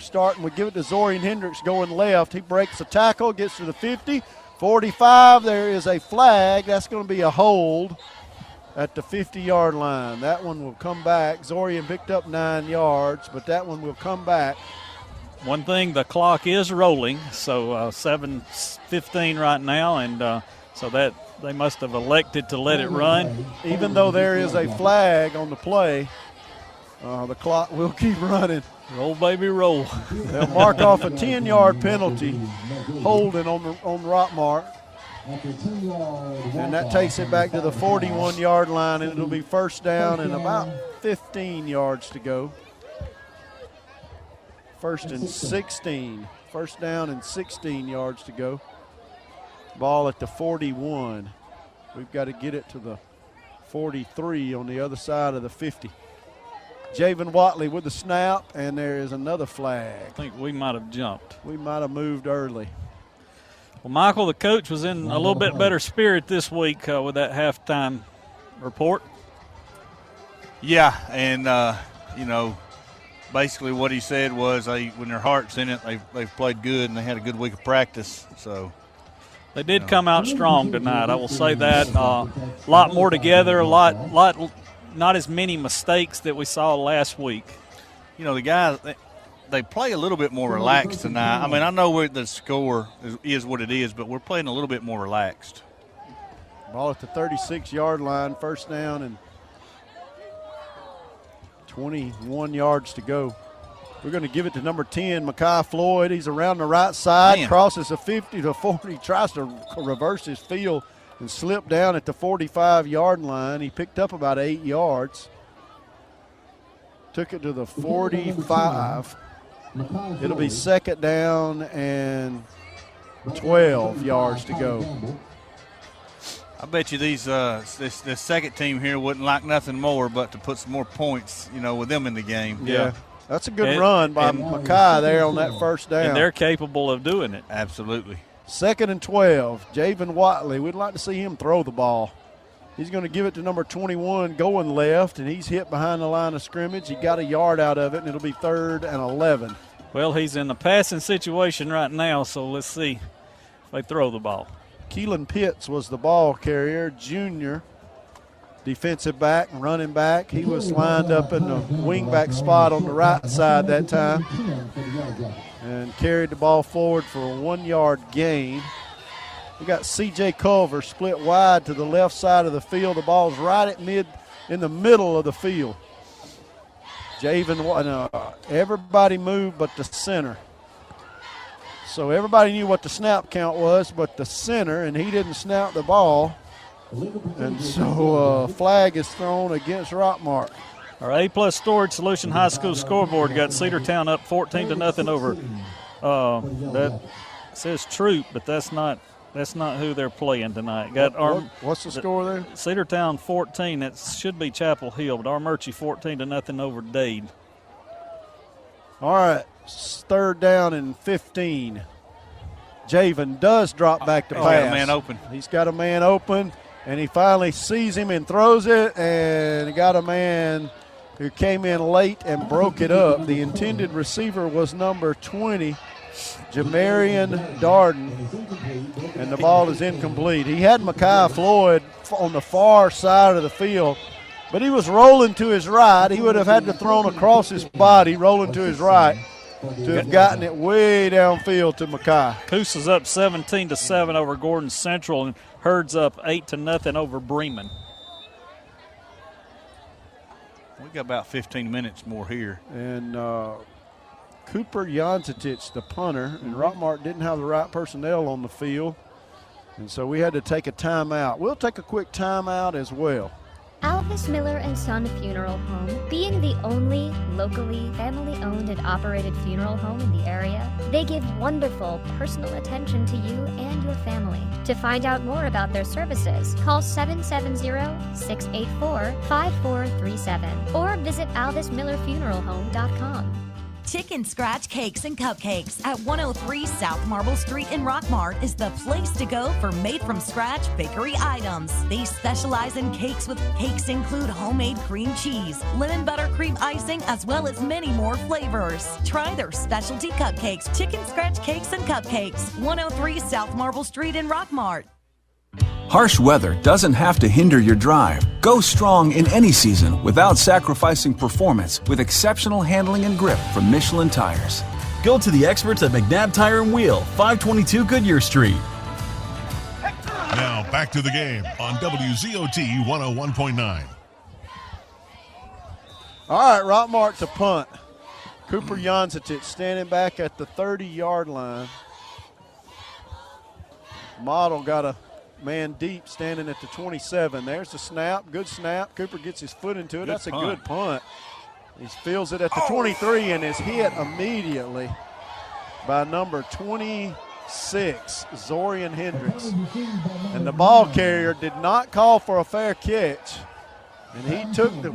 give it to Zorian Hendricks going left. He breaks the tackle, gets to the 50. 45, there is a flag. That's going to be a hold at the 50-yard line. That one will come back. Zorian picked up 9 yards, but that one will come back. One thing, the clock is rolling, so 7:15 right now, and so that they must have elected to let it run. Even though there is a flag on the play, the clock will keep running. Roll, baby, roll. They'll mark off a 10-yard penalty holding on Rockmart. And that takes it back to the 41-yard line, and it'll be 1st down and about 15 yards to go. 1st and 16. 1st down and 16 yards to go. Ball at the 41. We've got to get it to the 43 on the other side of the 50. Javen Watley with the snap, and there is another flag. I think we might have jumped. We might have moved early. Well, Michael, the coach was in a little bit better spirit this week with that halftime report. Yeah, and, basically what he said was when their heart's in it, they've played good and they had a good week of practice. So they did come out strong tonight, I will say that. A lot more together, a lot, not as many mistakes that we saw last week. You know, the guys – they play a little bit more relaxed tonight. I mean, I know the score is what it is, but we're playing a little bit more relaxed. Ball at the 36-yard line, 1st down and 21 yards to go. We're going to give it to number 10, Mekhi Floyd. He's around the right side, crosses the 50 to 40, tries to reverse his field and slip down at the 45-yard line. He picked up about 8 yards. Took it to the 45. It'll be 2nd down and 12 yards to go. I bet you this second team here wouldn't like nothing more but to put some more points, with them in the game. Yeah. That's a good run by Mekhi there on that 1st down. And they're capable of doing it. Absolutely. 2nd and 12. Javen Watley, we'd like to see him throw the ball. He's going to give it to number 21 going left, and he's hit behind the line of scrimmage. He got a yard out of it, and it'll be 3rd and 11. Well, he's in the passing situation right now, so let's see if they throw the ball. Keelan Pitts was the ball carrier, junior defensive back, running back. He was lined up in the wingback spot on the right side that time and carried the ball forward for a 1-yard gain. We got C.J. Culver split wide to the left side of the field. The ball's right in the middle of the field. Everybody moved but the center. So everybody knew what the snap count was but the center, and he didn't snap the ball. And so flag is thrown against Rockmart. Our A-plus Storage Solution High School scoreboard got Cedartown up 14-0 over. That says Troop, but that's not who they're playing tonight. What's the score there? Cedartown 14. That should be Chapel Hill, but Armurchie 14-0 over Dade. All right, 3rd down and 15. Javen does drop back to pass. Got a man open. He's got a man open, and he finally sees him and throws it, and he got a man who came in late and broke it up. The intended receiver was number 20, Jamarian Darden, and the ball is incomplete. He had Mekhi Floyd on the far side of the field, but he was rolling to his right. He would have had to thrown across his body, rolling to his right, to have gotten it way downfield to Mekhi. Coos is up 17-7 over Gordon Central, and Herd's up 8-0 over Bremen. We got about 15 minutes more here. And Cooper Jancetic, the punter, and Rockmart didn't have the right personnel on the field, and so we had to take a timeout. We'll take a quick timeout as well. Alvis Miller & Son Funeral Home, being the only locally family-owned and operated funeral home in the area, they give wonderful personal attention to you and your family. To find out more about their services, call 770-684-5437 or visit alvismillerfuneralhome.com. Chicken Scratch Cakes and Cupcakes at 103 South Marble Street in Rockmart is the place to go for made-from-scratch bakery items. They specialize in cakes include homemade cream cheese, lemon buttercream icing, as well as many more flavors. Try their specialty cupcakes, Chicken Scratch Cakes and Cupcakes, 103 South Marble Street in Rockmart. Harsh weather doesn't have to hinder your drive. Go strong in any season without sacrificing performance with exceptional handling and grip from Michelin tires. Go to the experts at McNabb Tire and Wheel, 522 Goodyear Street. Now back to the game on WZOT 101.9. All right, Rockmart to punt. Cooper Jancetic standing back at the 30-yard line. Model got a man deep standing at the 27. There's the snap. Good snap. Cooper gets his foot into it. That's a good punt. He feels it at the 23 and is hit immediately by number 26, Zorian Hendricks. And the ball carrier did not call for a fair catch. And he took the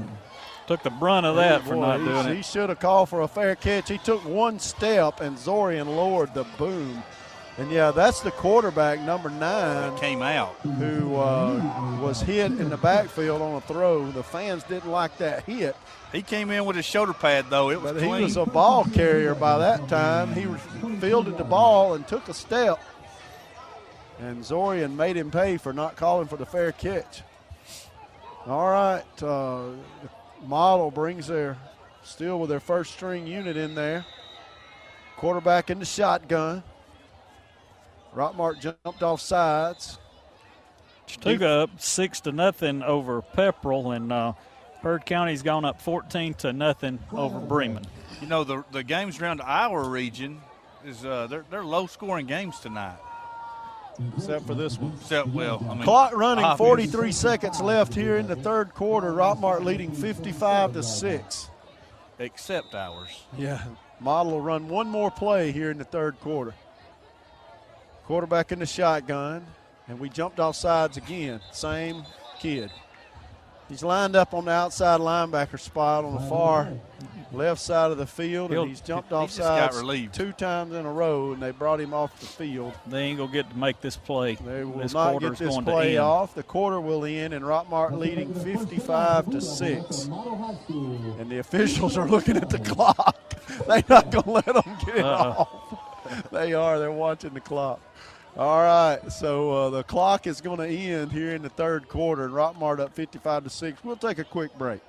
brunt of that for not doing it. He should have called for a fair catch. He took one step, and Zorian lowered the boom. And, yeah, that's the quarterback, number 9. Came out. Who was hit in the backfield on a throw. The fans didn't like that hit. He came in with his shoulder pad, though. It was but clean. He was a ball carrier by that time. He fielded the ball and took a step. And Zorian made him pay for not calling for the fair catch. All right. The Model brings still with their first string unit in there. Quarterback in the shotgun. Rockmart jumped off sides. Chattooga up 6-0 over Pepperell, and Heard County's gone up 14-0 over Bremen. You know, the games around our region is they're low-scoring games tonight. Except for this one. Clock running, 43 seconds left here in the third quarter. Rockmart leading 55-6. Except ours. Yeah, Model will run one more play here in the third quarter. Quarterback in the shotgun, and we jumped off sides again. Same kid. He's lined up on the outside linebacker spot on the far left side of the field, and he's jumped off sides 2 times in a row, and they brought him off the field. They ain't going to get to make this play. They will not get this play off. The quarter will end, and Rockmart leading 55-6. And the officials are looking at the clock. They're not going to let them get it off. They are. They're watching the clock. All right, so the clock is going to end here in the third quarter, and Rockmart up 55-6. We'll take a quick break.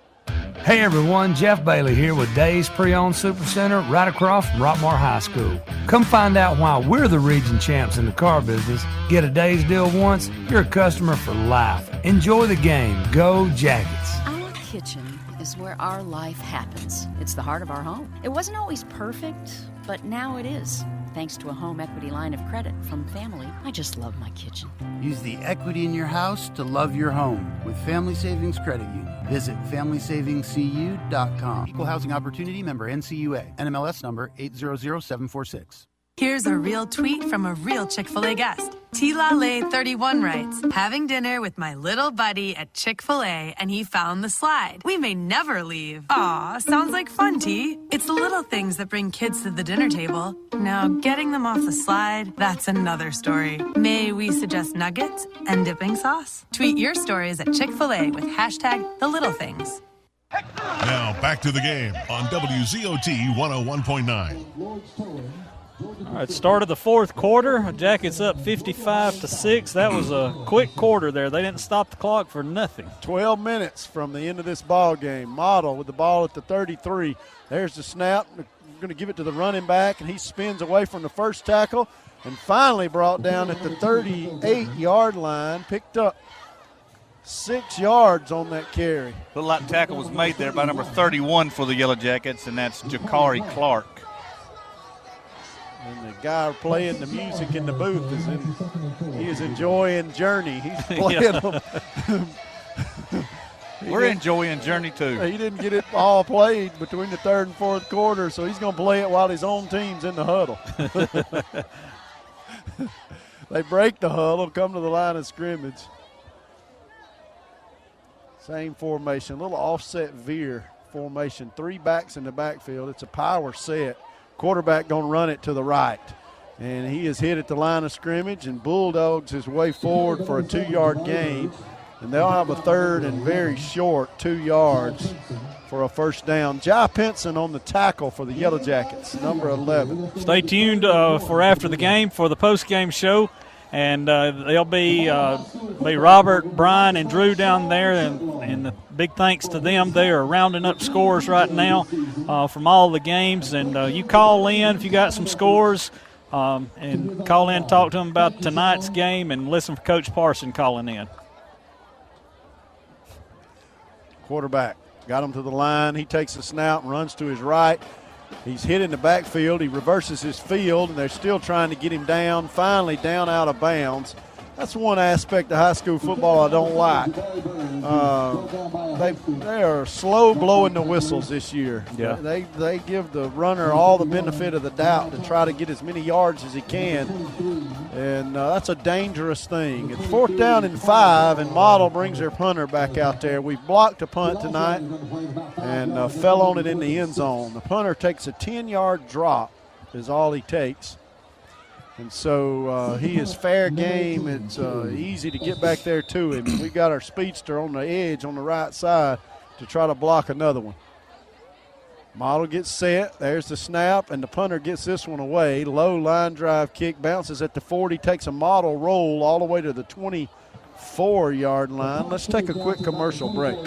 Hey everyone, Jeff Bailey here with Days Pre-Owned Supercenter right across from Rockmart High School. Come find out why we're the region champs in the car business. Get a Days deal once, you're a customer for life. Enjoy the game. Go Jackets. Our kitchen is where our life happens. It's the heart of our home. It wasn't always perfect, but now it is. Thanks to a home equity line of credit from family, I just love my kitchen. Use the equity in your house to love your home with Family Savings Credit Union. Visit FamilySavingsCU.com. Equal Housing Opportunity member NCUA. NMLS number 800746. Here's a real tweet from a real Chick-fil-A guest. T-La-Lay31 writes, having dinner with my little buddy at Chick-fil-A and he found the slide. We may never leave. Aw, sounds like fun, T. It's the little things that bring kids to the dinner table. Now, getting them off the slide, that's another story. May we suggest nuggets and dipping sauce? Tweet your stories at Chick-fil-A with hashtag the little things. Now back to the game on WZOT 101.9. All right, start of the fourth quarter. Jackets up 55-6. That was a quick quarter there. They didn't stop the clock for nothing. 12 minutes from the end of this ball game. Model with the ball at the 33. There's the snap. We're going to give it to the running back, and he spins away from the first tackle and finally brought down at the 38-yard line. Picked up 6 yards on that carry. Looked like tackle was made there by number 31 for the Yellow Jackets, and that's Jakari Clark. And the guy playing the music in the booth he is enjoying Journey. He's playing them. We're enjoying Journey too. He didn't get it all played between the third and fourth quarter, so he's going to play it while his own team's in the huddle. They break the huddle, come to the line of scrimmage. Same formation, a little offset veer formation. 3 backs in the backfield. It's a power set. Quarterback going to run it to the right. And he is hit at the line of scrimmage and bulldogs his way forward for a 2-yard gain. And they'll have a third and very short 2 yards for a first down. Jai Pinson on the tackle for the Yellow Jackets, number 11. Stay tuned for after the game for the post-game show. And they'll be Robert, Brian, and Drew down there, and the big thanks to them. They are rounding up scores right now from all the games. And you call in if you got some scores, and call in, talk to them about tonight's game, and listen for Coach Parson calling in. Quarterback got him to the line. He takes the snap and runs to his right. He's hit in the backfield. He reverses his field, and they're still trying to get him down, finally down out of bounds. That's one aspect of high school football I don't like. They are slow blowing the whistles this year. Yeah. They give the runner all the benefit of the doubt to try to get as many yards as he can, and that's a dangerous thing. It's 4th down and 5, and Model brings their punter back out there. We've blocked a punt tonight and fell on it in the end zone. The punter takes a 10-yard drop is all he takes. And so he is fair game. It's easy to get back there to him. We got our speedster on the edge on the right side to try to block another one. Model gets set. There's the snap, and the punter gets this one away. Low line drive kick, bounces at the 40, takes a Model roll all the way to the 24-yard line. Let's take a quick commercial break.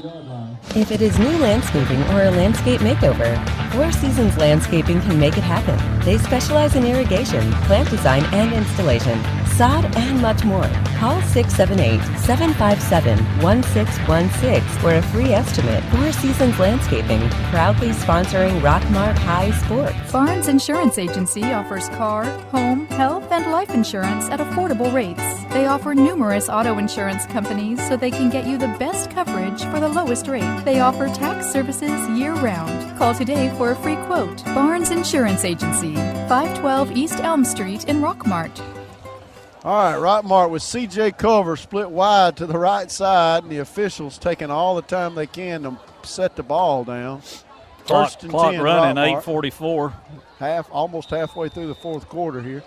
If it is new landscaping or a landscape makeover, Four Seasons Landscaping can make it happen. They specialize in irrigation, plant design and installation, sod, and much more. Call 678-757-1616 for a free estimate. Four Seasons Landscaping, proudly sponsoring Rockmart High Sports. Barnes Insurance Agency offers car, home, health, and life insurance at affordable rates. They offer numerous auto insurance companies so they can get you the best coverage for the lowest rate. They offer tax services year-round. Call today for a free quote. Barnes Insurance Agency, 512 East Elm Street in Rockmart. All right, Rockmart with C.J. Culver split wide to the right side, and the officials taking all the time they can to set the ball down. First and Clock 10, running, Rockmart. 8:44. Almost halfway through the fourth quarter here.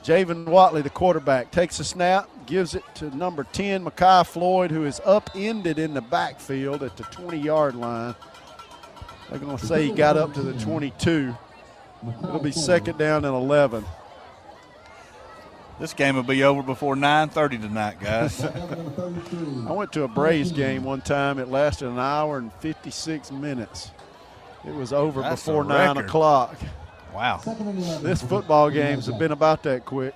Javen Watley, the quarterback, takes a snap, gives it to number 10, Mekhi Floyd, who is upended in the backfield at the 20-yard line. They're going to say he got up to the 22. It'll be second down and 11. This game will be over before 9:30 tonight, guys. I went to a Braves game one time. It lasted an hour and 56 minutes. It was over before 9 o'clock. Wow. This football games have been about that quick.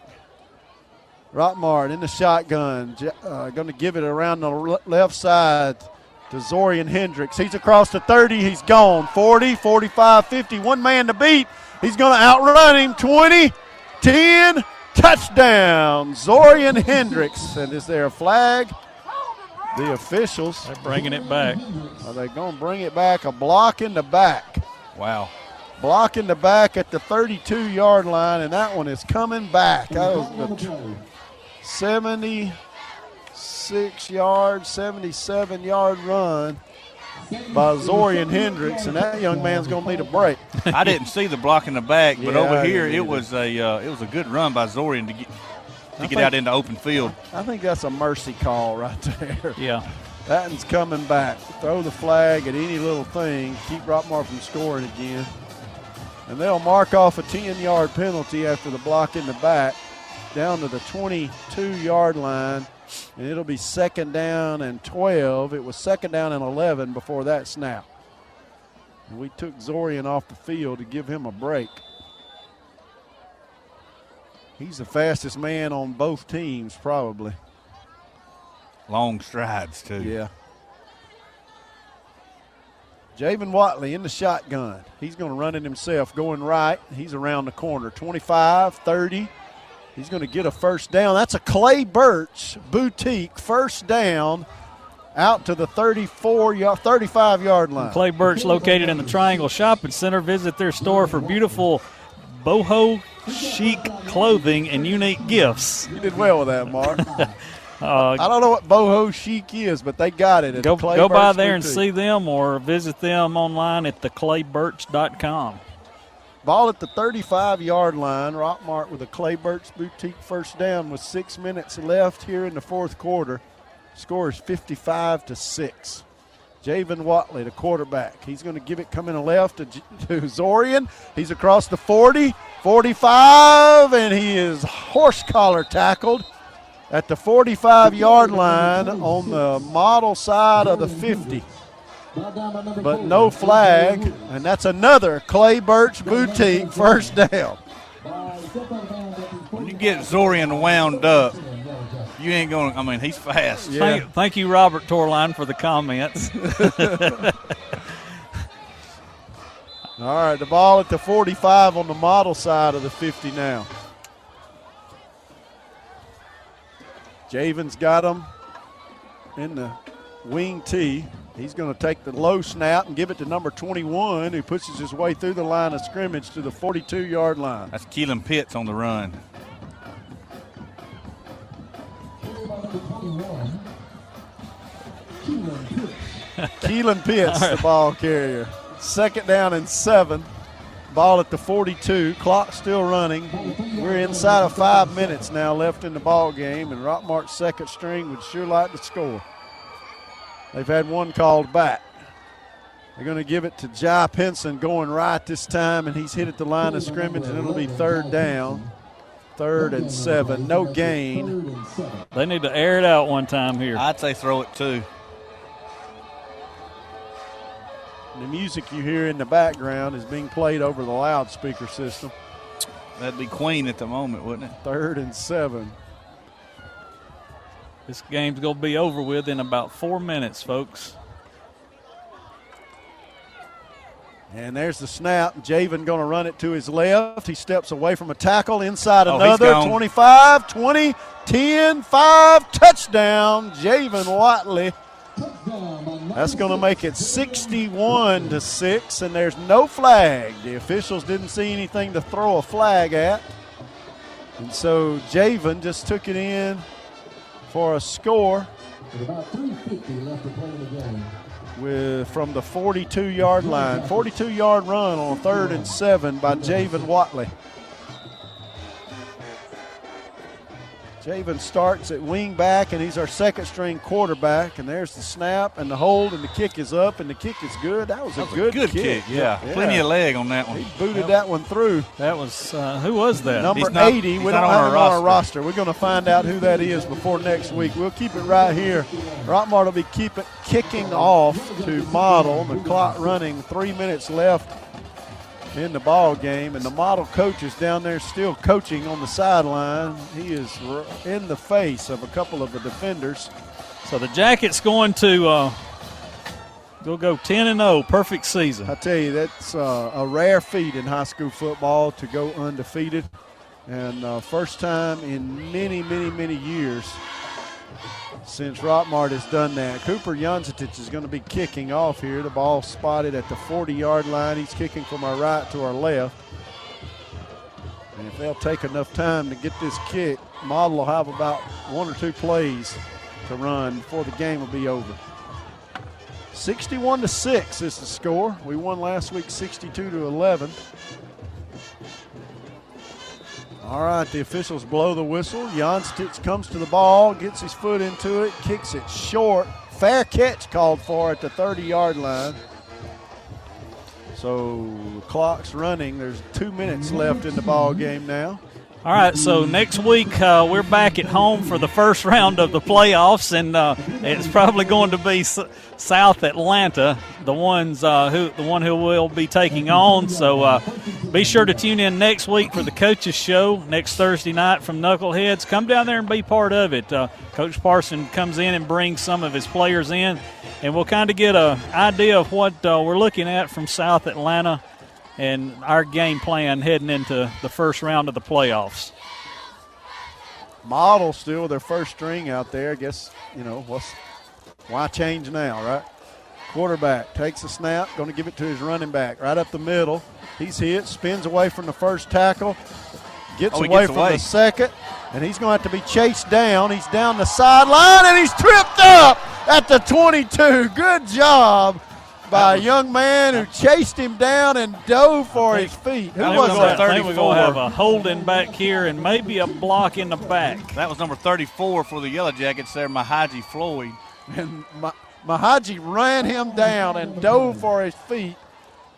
Rockmart in the shotgun, going to give it around the left side to Zorian Hendricks. He's across the 30. He's gone. 40, 45, 50. One man to beat. He's going to outrun him. 20, 10, touchdown. Zorian Hendricks. And is there a flag? The officials. They're bringing it back. Are they going to bring it back? A block in the back. Wow. Block in the back at the 32-yard line, and that one is coming back. That was the 76-yard, 77-yard run by Zorian Hendricks, and that young man's going to need a break. I didn't see the block in the back, but Yeah, over here I it was a good run by Zorian to get out into open field. I think that's a mercy call right there. Yeah. That one's coming back. Throw the flag at any little thing. Keep Rockmart from scoring again. And they'll mark off a 10-yard penalty after the block in the back down to the 22-yard line, and it'll be second down and 12. It was second down and 11 before that snap. And we took Zorian off the field to give him a break. He's the fastest man on both teams, probably. Long strides, too. Yeah. Javen Watley in the shotgun. He's going to run it himself, going right. He's around the corner. 25, 30. He's going to get a first down. That's a Clay Birch boutique first down out to the 35-yard line. Clay Birch, located in the Triangle Shopping Center. Visit their store for beautiful boho chic clothing and unique gifts. You did well with that, Mark. I don't know what boho chic is, but they got it. Go by there and see them, or visit them online at theclaybirch.com. Ball at the 35-yard line. Rockmart with a Clay Birch boutique first down with 6 minutes left here in the fourth quarter. Score is 55-6. Javen Watley, the quarterback. He's going to give it coming left to Zorian. He's across the 40, 45, and he is horse collar tackled at the 45-yard line on the model side of the 50. But no flag, and that's another Clay Birch boutique first down. When you get Zorian wound up, you ain't going to, I mean, he's fast. Yeah. Thank you, Robert Torline, for the comments. All right, the ball at the 45 on the model side of the 50 now. Javen's got him in the wing tee. He's going to take the low snap and give it to number 21, who pushes his way through the line of scrimmage to the 42-yard line. That's Keelan Pitts on the run. Keelan Pitts, the ball carrier. Second down and 7. Ball at the 42. Clock still running. We're inside of 5 minutes now left in the ball game, and Rockmart's second string would sure like to score. They've had one called back. They're going to give it to Jai Pinson going right this time, and he's hit at the line of scrimmage, and it'll be third down. 3rd and 7. No gain. They need to air it out one time here. I'd say throw it too. The music you hear in the background is being played over the loudspeaker system. That'd be Queen at the moment, wouldn't it? 3rd and 7. This game's going to be over with in about 4 minutes, folks. And there's the snap. Javen going to run it to his left. He steps away from a tackle. Inside another. 25, 20, 10, 5. Touchdown, Javen Watley. That's going to make it 61-6, and there's no flag. The officials didn't see anything to throw a flag at. And so Javen just took it in for a score. With about 3:50 left to play in the game. from the 42-yard line. 42-yard run on 3rd and 7 by Javen Watley. Javen starts at wing back, and he's our second-string quarterback. And there's the snap and the hold, and the kick is up, and the kick is good. That was a good kick. Yeah. Plenty of leg on that one. He booted that one through. That was who was that? Number 80. We don't have him on our roster. We're going to find out who that is before next week. We'll keep it right here. Rockmart will be kicking off to Model. The clock running, 3 minutes left in the ball game, and the Model coach is down there still coaching on the sideline. He is in the face of a couple of the defenders. So the Jackets going to go 10-0, perfect season. I tell you, that's a rare feat in high school football to go undefeated, and first time in many, many, many years since Rockmart has done that. Cooper Janzetic is going to be kicking off here. The ball spotted at the 40-yard line. He's kicking from our right to our left. And if they'll take enough time to get this kick, Model will have about 1 or 2 plays to run before the game will be over. 61-6 is the score. We won last week 62-11. All right, the officials blow the whistle. Janstitz comes to the ball, gets his foot into it, kicks it short. Fair catch called for at the 30-yard line. So the clock's running. There's 2 minutes left in the ball game now. All right, so next week we're back at home for the first round of the playoffs, and it's probably going to be South Atlanta, the one who will be taking on. So be sure to tune in next week for the coaches show next Thursday night from Knuckleheads. Come down there and be part of it. Coach Parson comes in and brings some of his players in, and we'll kind of get an idea of what we're looking at from South Atlanta and our game plan heading into the first round of the playoffs. Model still their first string out there. I guess, why change now, right? Quarterback takes a snap, going to give it to his running back right up the middle. He's hit, spins away from the first tackle, gets away from the second, and he's going to have to be chased down. He's down the sideline, and he's tripped up at the 22. Good job by a young man who chased him down and dove for his feet. Who was that? I think we're going to have a holding back here and maybe a block in the back. That was number 34 for the Yellow Jackets there, Mahaji Floyd. And Mahaji ran him down and dove for his feet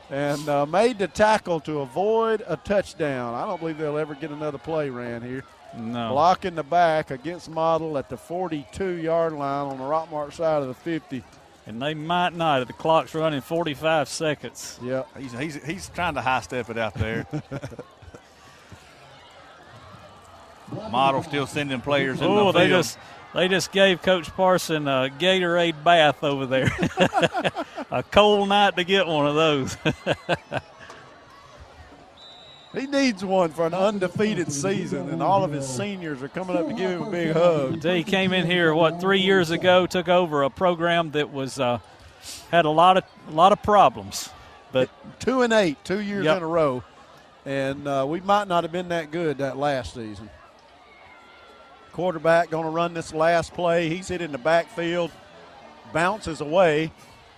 and made the tackle to avoid a touchdown. I don't believe they'll ever get another play ran here. No. Block in the back against Model at the 42-yard line on the Rockmart side of the 50. And they might not. The clock's running 45 seconds. Yeah. He's trying to high-step it out there. Model still sending players in the field. They just gave Coach Parson a Gatorade bath over there. A cold night to get one of those. He needs one for an undefeated season, and all of his seniors are coming up to give him a big hug. He came in here 3 years ago, took over a program that was had a lot of problems, but 2-8, 2 years in a row, and we might not have been that good that last season. Quarterback going to run this last play. He's hit in the backfield, bounces away,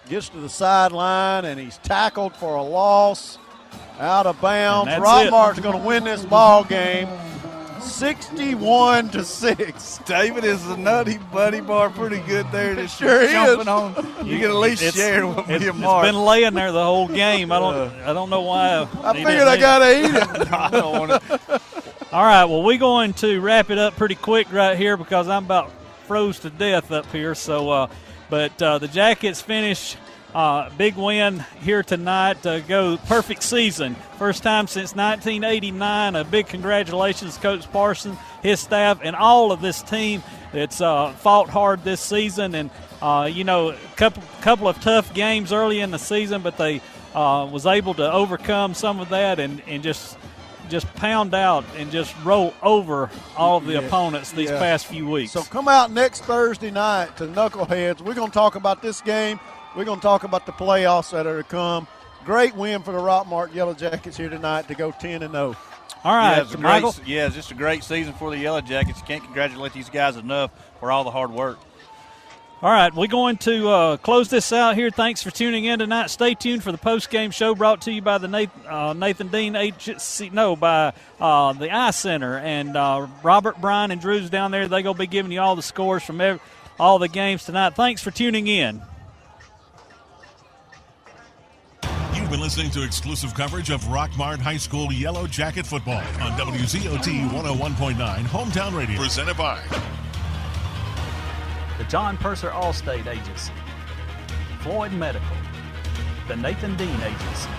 gets to the sideline, and he's tackled for a loss. Out of bounds. Rockmart's going to win this ball game 61-6. David is a nutty buddy bar pretty good there. Just sure jumping on. You can at least share with me and Mark. It's been laying there the whole game. I don't know why. I figured I got to eat it. I don't want to. All right, well, we're going to wrap it up pretty quick right here because I'm about froze to death up here. So, but the Jackets finish big win here tonight. Go perfect season. First time since 1989. A big congratulations to Coach Parson, his staff, and all of this team that's fought hard this season. And, a couple of tough games early in the season, but they was able to overcome some of that and just pound out and just roll over all of the opponents these past few weeks. So come out next Thursday night to Knuckleheads. We're going to talk about this game. We're going to talk about the playoffs that are to come. Great win for the Rockmart Yellow Jackets here tonight to go 10-0. All right, Michael. It's just a great season for the Yellow Jackets. You can't congratulate these guys enough for all the hard work. All right, we're going to close this out here. Thanks for tuning in tonight. Stay tuned for the post-game show brought to you by the Nathan Dean Agency, by the Eye Center. And Robert, Brian, and Drew's down there. They're going to be giving you all the scores from all the games tonight. Thanks for tuning in. You've been listening to exclusive coverage of Rockmart High School Yellow Jacket football on WZOT 101.9 Hometown Radio. Presented by the John Purser Allstate Agency, Floyd Medical, the Nathan Dean Agency,